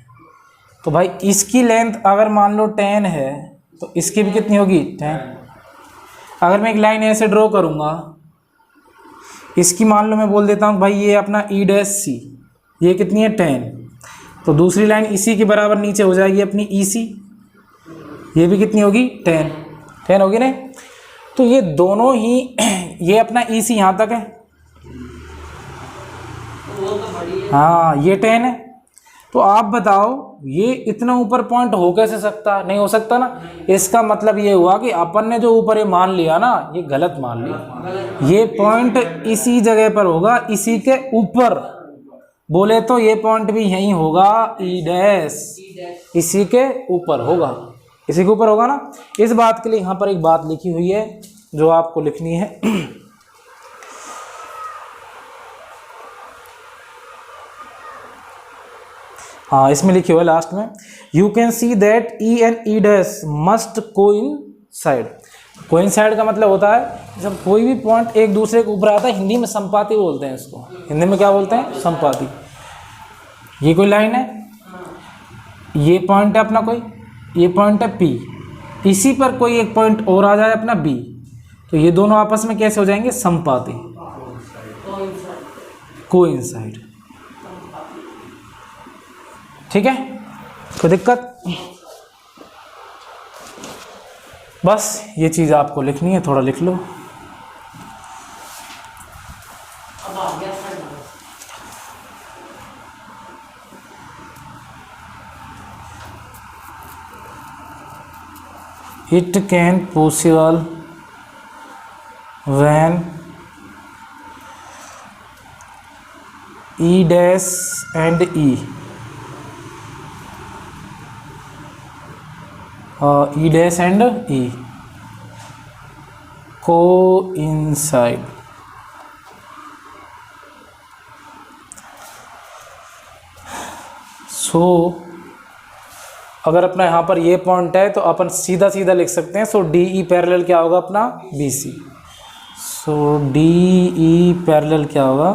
तो भाई इसकी लेंथ अगर मान लो 10 है तो इसकी भी कितनी होगी, 10। अगर मैं एक लाइन ऐसे ड्रॉ करूँगा, इसकी मान लो मैं बोल देता हूँ भाई ये अपना ई डैश सी, ये कितनी है 10, तो दूसरी लाइन इसी के बराबर नीचे हो जाएगी अपनी ई सी, ये भी कितनी होगी 10 होगी ना। तो ये दोनों ही ये अपना ई सी यहाँ तक है, हाँ ये 10 है, तो आप बताओ ये इतना ऊपर पॉइंट हो कैसे सकता? नहीं हो सकता ना। इसका मतलब ये हुआ कि अपन ने जो ऊपर ये मान लिया ना, ये गलत मान लिया। ये पॉइंट इसी जगह पर होगा, इसी के ऊपर। बोले तो ये पॉइंट भी यहीं होगा, ई डैश इसी के ऊपर होगा, इसी के ऊपर होगा ना। इस बात के लिए यहाँ पर एक बात लिखी हुई है जो आपको लिखनी है। हाँ, इसमें लिखी हुआ है लास्ट में, you can see that E and E dash must coincide. Coincide का मतलब होता है जब कोई भी पॉइंट एक दूसरे के ऊपर आता है, हिंदी में संपाति बोलते हैं इसको। हिंदी में क्या बोलते हैं? संपाति। ये कोई लाइन है, ये पॉइंट है अपना कोई, ये पॉइंट है पी, इसी पर कोई एक पॉइंट और आ जाए अपना बी, तो ये दोनों आपस में कैसे हो जाएंगे? संपाति, कोइंसाइड। ठीक है, कोई दिक्कत? बस ये चीज़ आपको लिखनी है, थोड़ा लिख लो। अब आ गया sir. It can possible when E dash and E E dash and E coincide. So अगर अपना यहाँ पर ये पॉइंट है तो अपन सीधा सीधा लिख सकते हैं। सो डी ई पैरेलल क्या होगा अपना? B C. So D E parallel क्या होगा?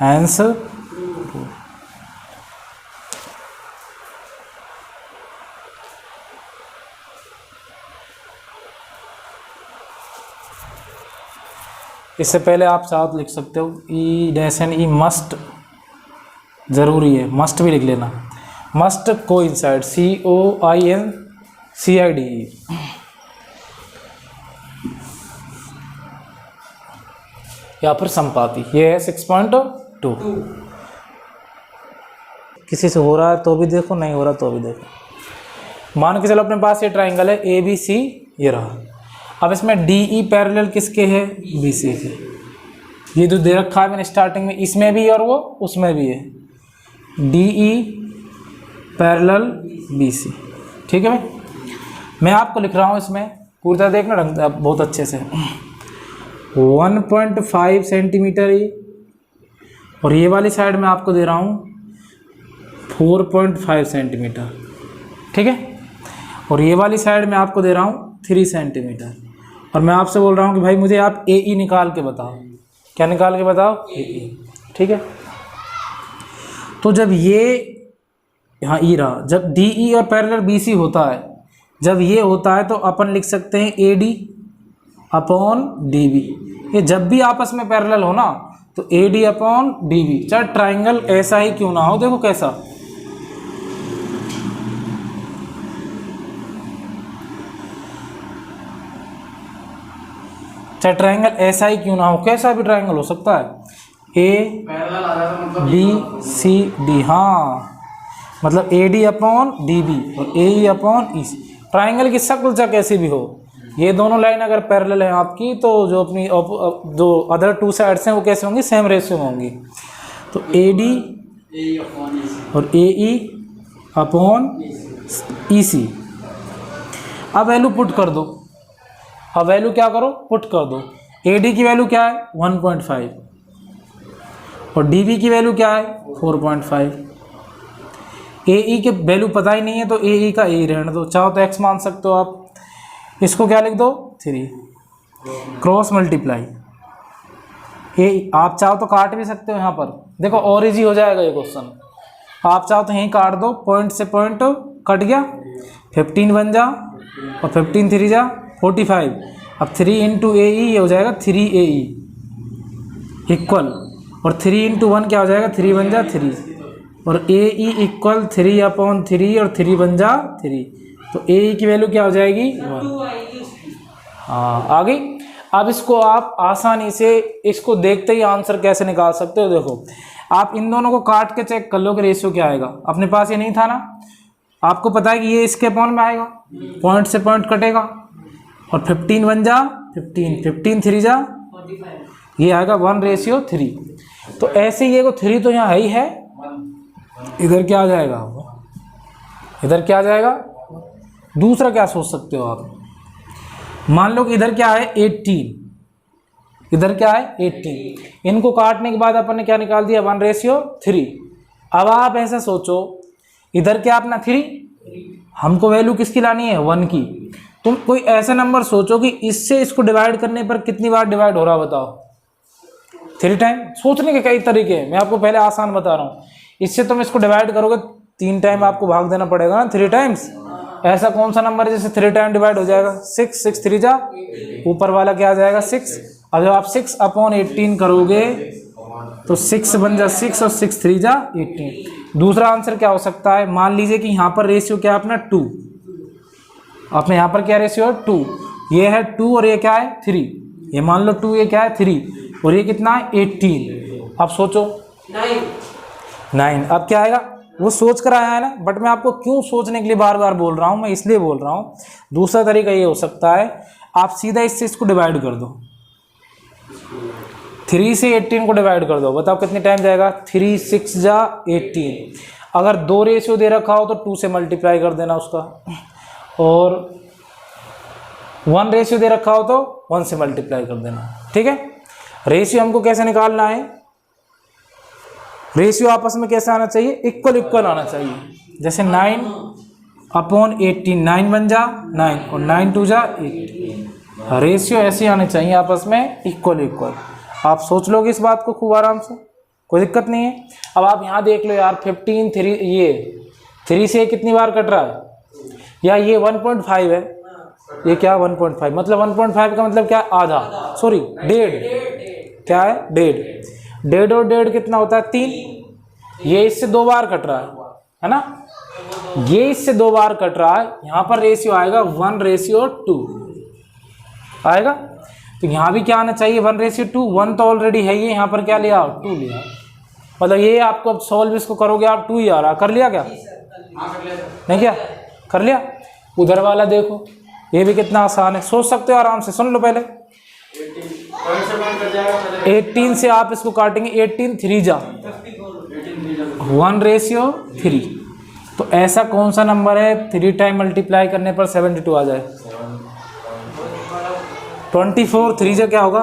हैंस इससे पहले आप साथ लिख सकते हो ई डैश एंड ई मस्ट, ज़रूरी है, मस्ट भी लिख लेना। Must coincide, COINCIDE। यहाँ पर संपाति, ये है 6.2। किसी से हो रहा है तो भी देखो, नहीं हो रहा तो भी देखो। मान के चलो अपने पास ये ट्राइंगल है ABC, ये रहा। अब इसमें DE पैरेलल किसके है? BC के। ये जो दे रखा है मैंने स्टार्टिंग में, इसमें भी और वो उसमें भी है, DE पैरेलल BC। ठीक है भाई, मैं आपको लिख रहा हूँ इसमें पूरी तरह देखना बहुत अच्छे से। 1.5 सेंटीमीटर ये, और ये वाली साइड में आपको दे रहा हूँ 4.5 सेंटीमीटर। ठीक है, और ये वाली साइड में आपको दे रहा हूँ 3 सेंटीमीटर। और मैं आपसे बोल रहा हूँ कि भाई मुझे आप AE निकाल के बताओ। क्या निकाल के बताओ? AE। ठीक है, तो जब ये यहाँ ई रहा, जब DE और पैरेलल BC होता है, जब ये होता है तो अपन लिख सकते हैं AD अपॉन DB। ये जब भी आपस में पैरेलल हो ना तो AD अपॉन DB, चाहे ट्राइंगल ऐसा ही क्यों ना हो। देखो कैसा, चाहे ट्राइंगल ऐसा ही क्यों ना हो, कैसा भी ट्राइंगल हो सकता है, पैरेलल आ जाता मतलब ABCD। हाँ, मतलब AD अपॉन DB और AE अपॉन EC। ट्राइंगल की शक्ल चाहे कैसी भी हो, ये दोनों लाइन अगर पैरेलल है आपकी तो जो अपनी जो अदर 2 साइड्स हैं वो कैसे होंगी? सेम रेशियो में होंगी। तो AD और AE अपॉन EC। अब वैल्यू पुट कर दो, अब वैल्यू क्या करो? पुट कर दो। AD की वैल्यू क्या है? 1.5 और DB की वैल्यू क्या है? 4.5। AE के वैल्यू पता ही नहीं है तो AE का A रहने दो, चाहो तो x मान सकते हो आप। इसको क्या लिख दो? 3 क्रॉस मल्टीप्लाई। आप चाहो तो काट भी सकते हो यहाँ पर, देखो और इजी हो जाएगा ये क्वेश्चन। आप चाहो तो यहीं काट दो, पॉइंट से पॉइंट कट गया, 15 बन जा और 15 3 जा 45। अब 3 इंटू AE ये हो जाएगा 3AE इक्वल, और 3 इंटू 1 क्या हो जाएगा? 3 बन जा 3, और AE इक्वल 3 अपॉन 3 और 3 बन जा 3। तो AE की वैल्यू क्या हो जाएगी? 1। हाँ, आ गई। अब इसको आप आसानी से इसको देखते ही आंसर कैसे निकाल सकते हो? देखो, आप इन दोनों को काट के चेक कर लो कि रेशियो क्या आएगा। अपने पास ये नहीं था ना, आपको पता है कि ये इसके अपॉन में आएगा, पॉइंट से पॉइंट कटेगा और 15 बन जा 15, 15 3 जा 45। ये आएगा 1:3। तो ऐसे ये को 3 तो यहाँ है ही है, इधर क्या आ जाएगा, इधर क्या आ जाएगा। दूसरा क्या सोच सकते हो आप, मान लो कि इधर क्या है 18, इधर क्या है 18, इनको काटने के बाद अपन ने क्या निकाल दिया 1:3। अब आप ऐसा सोचो, इधर क्या अपना 3, हमको वैल्यू किसकी लानी है 1 की। तुम कोई ऐसा नंबर सोचो कि इससे इसको डिवाइड करने पर कितनी बार डिवाइड हो रहा बताओ, 3 टाइम। सोचने के कई तरीके हैं, मैं आपको पहले आसान बता रहा हूँ। इससे तुम इसको डिवाइड करोगे 3 टाइम आपको भाग देना पड़ेगा ना, 3 टाइम्स। ऐसा कौन सा नंबर है जिससे 3 टाइम डिवाइड हो जाएगा, 6, 6 3 जा, ऊपर वाला क्या आ जाएगा 6। अब जब आप 6/18 करोगे तो 6 बन जा 6 और 6 3 जा 18। दूसरा आंसर क्या हो सकता है, मान लीजिए कि यहाँ पर रेशियो क्या है अपना 2, अपने यहाँ पर क्या रेशियो है 2, ये है 2 और ये क्या है 3, ये मान लो 2, ये क्या है 3 और ये कितना है 18। अब सोचो 9, अब क्या आएगा, वो सोच कर आया है ना। बट मैं आपको क्यों सोचने के लिए बार बार बोल रहा हूँ, मैं इसलिए बोल रहा हूँ। दूसरा तरीका ये हो सकता है, आप सीधा इससे इसको डिवाइड कर दो, 3 से 18 को डिवाइड कर दो, बताओ कितने टाइम जाएगा, 3 6 जा 18। अगर 2 रेशियो दे रखा हो तो 2 से मल्टीप्लाई कर देना उसका, और 1 रेशियो दे रखा हो तो 1 से मल्टीप्लाई कर देना, ठीक है। रेशियो हमको कैसे निकालना है, रेशियो आपस में कैसे आना चाहिए, इक्वल इक्वल आना चाहिए। जैसे 9/18, 9 बन जा 9 और 9 2 जा 8। रेशियो ऐसे आने चाहिए आपस में इक्वल इक्वल। आप सोच लोगे इस बात को खूब आराम से, कोई दिक्कत नहीं है। अब आप यहाँ देख लो यार, 15 3, ये 3 से कितनी बार कट रहा है, या ये 1.5 है, ये क्या 1.5 मतलब 1.5 का मतलब क्या, आधा, सॉरी 1.5, क्या है 1.5 और 1.5 कितना होता है 3। ये इससे 2 बार कट रहा है ना, ये इससे 2 बार कट रहा है। यहाँ पर रेशियो आएगा 1:2 आएगा। तो यहाँ भी क्या आना चाहिए 1:2। 1 तो ऑलरेडी है, ये यहाँ पर क्या लिया 2 लिया, मतलब ये आपको अब सॉल्व इसको करोगे आप 2 ही आ रहा। कर लिया क्या, नहीं क्या कर लिया। उधर वाला देखो, ये भी कितना आसान है, सोच सकते हो आराम से। सुन लो पहले, 18 से आप इसको काटेंगे, 18 3 जा 1:3। तो ऐसा कौन सा नंबर है 3 टाइम मल्टीप्लाई करने पर 72 आ जाए, 24 3 जा क्या होगा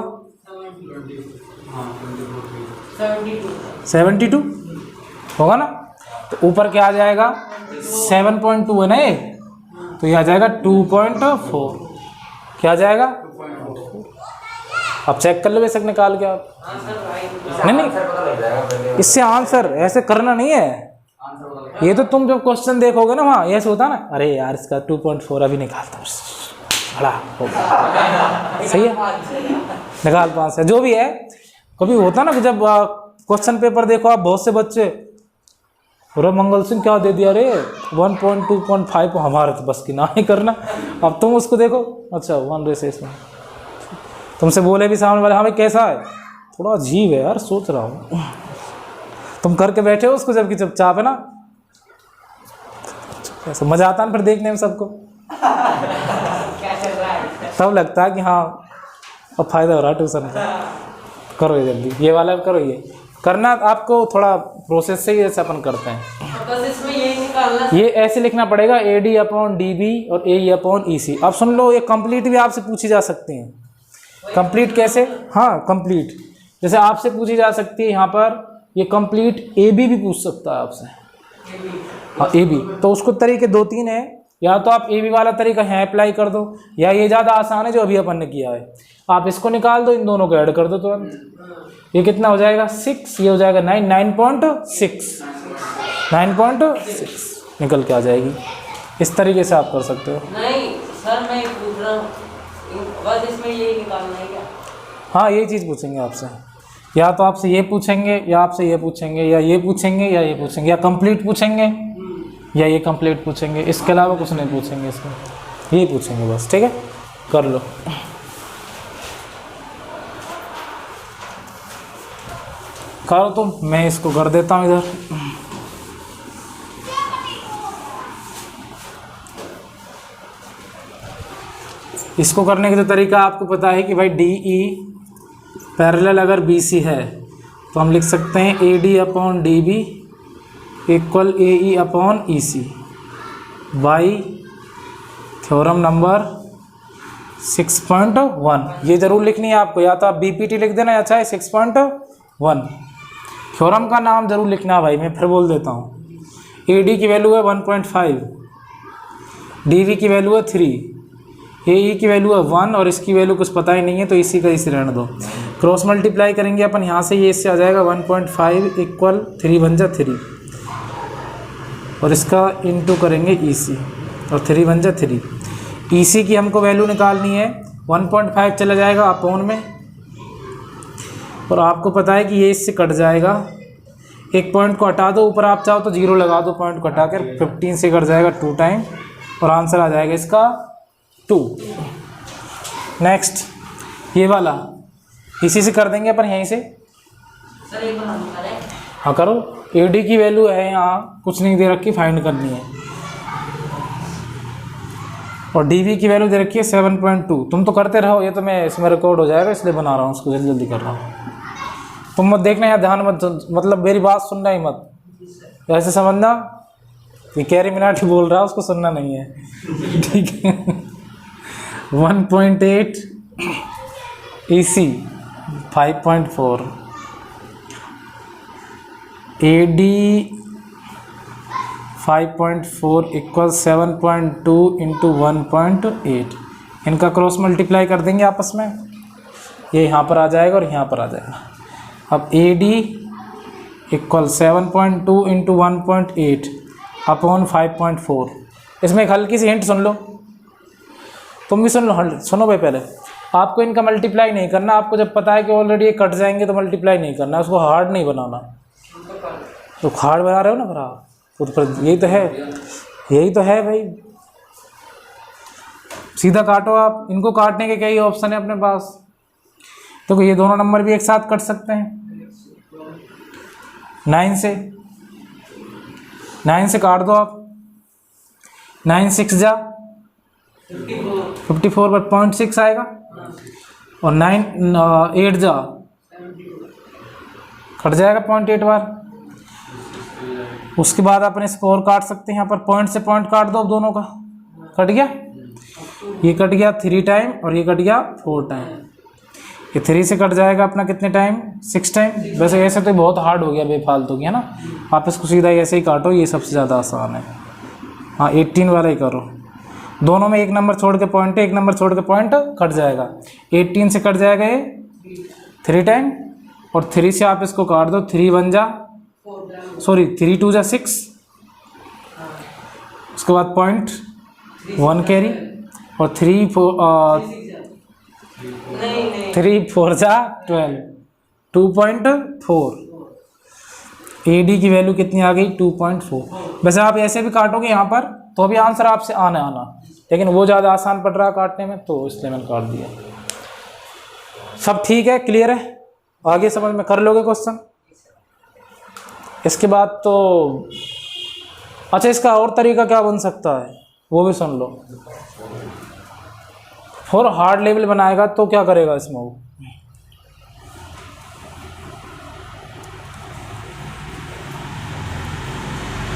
72 होगा ना। तो ऊपर क्या आ जाएगा 7.2 है ना ये, तो ये आ जाएगा 2.4, क्या आ जाएगा। अब चेक कर लो बेशक निकाल के आप, नहीं इससे आंसर ऐसे करना नहीं है। ये तो तुम जब क्वेश्चन देखोगे ना वहाँ ऐसे होता ना, अरे यार इसका 2.4 अभी निकालता हूँ, बड़ा होगा सही है, निकाल 5 से जो भी है। कभी होता ना कि जब क्वेश्चन पेपर देखो आप, बहुत से बच्चे पूरा मंगल सिंह क्या दे दिया, अरे 1.2.5 हमारे तो बस की ना ही करना। अब तुम उसको देखो, अच्छा 1:1 तुमसे बोले भी सामने वाले, हाँ भाई कैसा है, थोड़ा अजीब है यार, सोच रहा हूँ। तुम करके बैठे हो उसको, जबकि चुपचाप है ना, ऐसा मजा आता है फिर देखने में सबको, तब लगता है कि हाँ अब फायदा हो रहा है ट्यूशन का। करो ये जल्दी, ये वाला करो, ये करना आपको थोड़ा प्रोसेस से ही जैसे अपन करते हैं। बस इसमें यही निकालना, ये ऐसे लिखना पड़ेगा AD/DB और AE/EC। अब सुन लो, ये कंप्लीट भी आपसे पूछी जा सकती हैं। कंप्लीट कैसे, हाँ कंप्लीट जैसे आपसे पूछी जा सकती है यहाँ पर, ये कंप्लीट AB भी पूछ सकता है आपसे, हाँ AB। तो उसको तरीके 2-3 है, या तो आप AB वाला तरीका यहाँ अप्लाई कर दो, या ये ज़्यादा आसान है जो अभी अपन ने किया है, आप इसको निकाल दो, इन दोनों को ऐड कर दो तुरंत। ये कितना हो जाएगा 6, ये हो जाएगा 9.6 निकल के आ जाएगी। इस तरीके से आप कर सकते हो। नहीं सर मैं पूछ रहा हूँ, बस इसमें यही निकालना है क्या। हाँ यही चीज़ पूछेंगे आपसे, या तो आपसे ये पूछेंगे, या आपसे ये पूछेंगे, या ये पूछेंगे, या ये पूछेंगे, या कंप्लीट पूछेंगे, या ये कंप्लीट पूछेंगे। इसके अलावा कुछ नहीं पूछेंगे, इसमें यही पूछेंगे बस, ठीक है कर लो। करो तुम, मैं इसको कर देता हूँ इधर। इसको करने का जो तरीका आपको पता है कि भाई डी ई पैरेलल अगर बी सी है तो हम लिख सकते हैं A D upon D B equal A E upon E C by theorem number 6.1। ये ज़रूर लिखनी है आपको, या तो आप BPT लिख देना या चाहे 6.1। थ्योरम का नाम ज़रूर लिखना भाई, मैं फिर बोल देता हूँ। ए डी की वैल्यू है 1.5, डी वी की वैल्यू है 3, ए ई की वैल्यू है 1 और इसकी वैल्यू कुछ पता ही नहीं है तो इसी का इसी रहने दो। क्रॉस मल्टीप्लाई करेंगे अपन यहाँ से, ये इससे आ जाएगा 1.5 इक्वल 3 बन जा 3 और इसका इनटू करेंगे ई सी और 3 बन जा 3। ई सी की हमको वैल्यू निकालनी है, 1.5 चला जाएगा अपॉन में और आपको पता है कि ये इससे कट जाएगा। एक पॉइंट को हटा दो, ऊपर आप चाहो तो 0 लगा दो, पॉइंट को हटा कर 15 से कट जाएगा 2 टाइम और आंसर आ जाएगा इसका 2। नेक्स्ट ये वाला इसी से कर देंगे अपन यहीं से। सर एक बार हम करें। हाँ करो। ए डी की वैल्यू है यहाँ कुछ नहीं दे रखी, फाइंड करनी है और डी वी की वैल्यू दे रखी है 7.2। तुम तो करते रहो, ये तो मैं इसमें रिकॉर्ड हो जाएगा इसलिए बना रहा हूँ, उसको जल्दी जल्दी कर रहा हूँ। तुम मत देखना यार, ध्यान मत, मतलब मेरी बात सुनना ही मत, ऐसे समझना कि कैरी मिनाटी बोल रहा है उसको सुनना नहीं है, ठीक है। 1.8 ई सी 5.4 ए डी 5.4 इक्वल 7.2 इंटू 1.8। इनका क्रॉस मल्टीप्लाई कर देंगे आपस में, ये यहाँ पर आ जाएगा और यहाँ पर आ जाएगा। अब A D equal 7.2 into 1.8 upon 5.4। इसमें एक हल्की सी हिंट सुन लो, तुम भी सुन लो, सुनो भाई। पहले आपको इनका मल्टीप्लाई नहीं करना, आपको जब पता है कि ऑलरेडी ये कट जाएंगे तो मल्टीप्लाई नहीं करना, उसको हार्ड नहीं बनाना। तो हार्ड बना रहे हो ना फिर आप, तो यही तो है, यही तो है भाई। सीधा काटो आप, इनको काटने के कई ऑप्शन है अपने पास। तो ये दोनों नंबर भी एक साथ कट सकते हैं 9 से, 9 से काट दो आप। 9 6 जा 54 पर 0.6 आएगा और 9 8 जा कट जाएगा 0.8 बार। उसके बाद अपन इसको और काट सकते हैं, यहाँ पर पॉइंट से पॉइंट काट दो, अब दोनों का कट गया। ये कट गया 3 टाइम और ये कट गया 4 टाइम। ये 3 से कट जाएगा अपना कितने टाइम, 6 टाइम। वैसे ऐसे तो बहुत हार्ड हो गया बेफालतू की, है ना। आप इसको सीधा ऐसे ही काटो, ये सबसे ज़्यादा आसान है। हाँ 18 वाला ही करो, दोनों में एक नंबर छोड़ के पॉइंट है, एक नंबर छोड़ के पॉइंट कट जाएगा। 18 से कट जाएगा ये 3 टाइम और 3 से आप इसको काट दो, 3 1 जा 3 2 जा 6। उसके बाद 0.1 कैरी और 3 4 जा 12, 2.4। ए डी की वैल्यू कितनी आ गई, 2.4। वैसे आप ऐसे भी काटोगे यहाँ पर तो भी आंसर आपसे आना, लेकिन वो ज़्यादा आसान पड़ रहा है काटने में, तो इसलिए मैंने काट दिया। सब ठीक है, क्लियर है, आगे समझ में कर लोगे क्वेश्चन। इसके बाद तो अच्छा, इसका और तरीका क्या बन सकता है वो भी सुन लो। फॉर हार्ड लेवल बनाएगा तो क्या करेगा इसमें वो,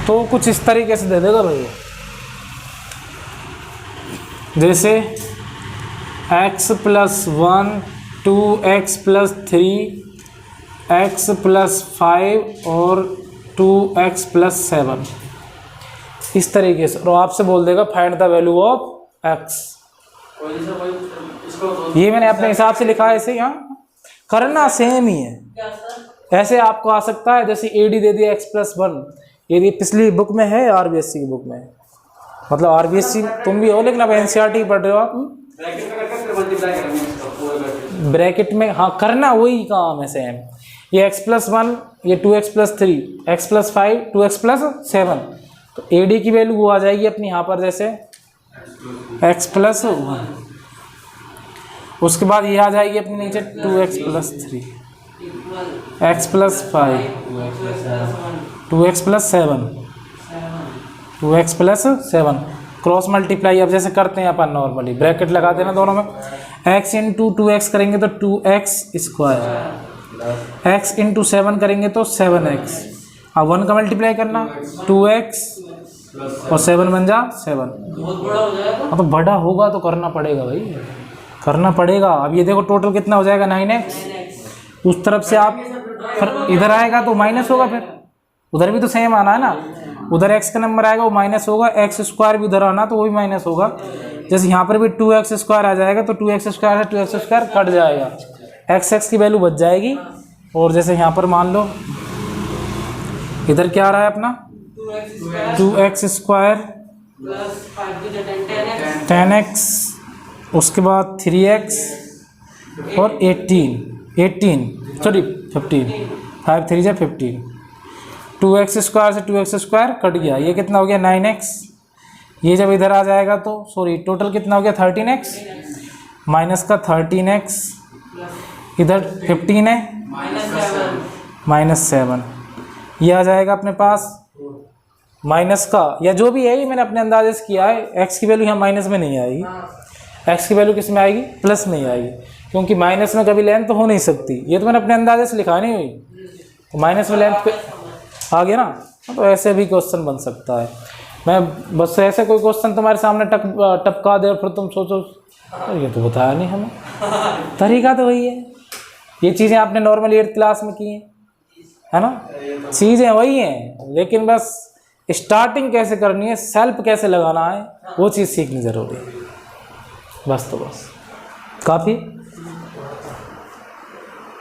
तो कुछ इस तरीके से दे देगा भाई, जैसे x + 1 2x + 3 x + 5 और 2x + 7, इस तरीके से। और आपसे बोल देगा find the value of x। ये मैंने अपने हिसाब से लिखा है, ऐसे यहाँ करना सेम ही है। ऐसे आपको आ सकता है, जैसे ए डी दे दिया x + 1, ये पिछली बुक में है, आरबीएससी की बुक में, मतलब आरबीएससी तुम भी हो लेकिन अब एनसीईआरटी पढ़ रहे हो आप। ब्रैकेट में हाँ करना वही काम है सेम। ये x + 1, ये 2x + 3, x + 5, 2x + 7, तो ए डी की वैल्यू वो आ जाएगी अपनी यहाँ पर, जैसे x + 1। उसके बाद ये आ जाएगी अपनी नीचे 2x + 3। X plus 5, 2x plus 7, 2x plus 7, cross multiply अब जैसे करते हैं अपन नॉर्मली, ब्रैकेट लगा देना दोनों में, x इंटू 2x करेंगे तो 2x स्क्वायर, x इंटू 7 करेंगे तो 7x, अब 1 का मल्टीप्लाई करना, 2x और 7 बन जा 7। बहुत बड़ा हो जाएगा। हाँ तो बड़ा होगा तो करना पड़ेगा भाई, करना पड़ेगा। अब ये देखो टोटल कितना हो जाएगा 9x, उस तरफ से आप फिर इधर आएगा तो माइनस होगा, फिर उधर भी तो सेम आना है ना, उधर x का नंबर आएगा वो माइनस होगा, x स्क्वायर भी उधर आना तो वो भी माइनस होगा। जैसे यहाँ पर भी 2x स्क्वायर आ जाएगा तो 2x स्क्वायर से 2x स्क्वायर कट जाएगा, x की वैल्यू बच जाएगी। और जैसे यहाँ पर मान लो इधर क्या आ रहा है अपना 2x स्क्वायर प्लस 5 10x, उसके बाद 3x और 18 सॉरी 15, 5 3 जा 15, 2x स्क्वायर से 2x स्क्वायर कट गया, ये कितना हो गया 9x, ये जब इधर आ जाएगा तो सॉरी टोटल कितना हो गया 13x, माइनस का 13x, इधर 15 है -7, ये आ जाएगा अपने पास माइनस का, या जो भी है ये मैंने अपने अंदाजे से किया है, x की वैल्यू यहाँ माइनस में नहीं आएगी, x की वैल्यू किस में आएगी प्लस में ही आएगी, क्योंकि माइनस में कभी लेंथ हो नहीं सकती, ये तो मैंने अपने अंदाजे से लिखा नहीं हुई, तो माइनस में लेंथ पे आ गया ना, तो ऐसे भी क्वेश्चन बन सकता है। मैं बस ऐसे कोई क्वेश्चन तुम्हारे सामने टपका दे और फिर तुम सोचो ये तो बताया नहीं हमें, तरीका तो वही है, ये चीज़ें आपने नॉर्मल 8th क्लास में की हैं, है ना, चीज़ें वही हैं, लेकिन बस स्टार्टिंग कैसे करनी है, सेल्फ कैसे लगाना है, वो चीज़ सीखनी ज़रूरी है, बस तो बस काफ़ी।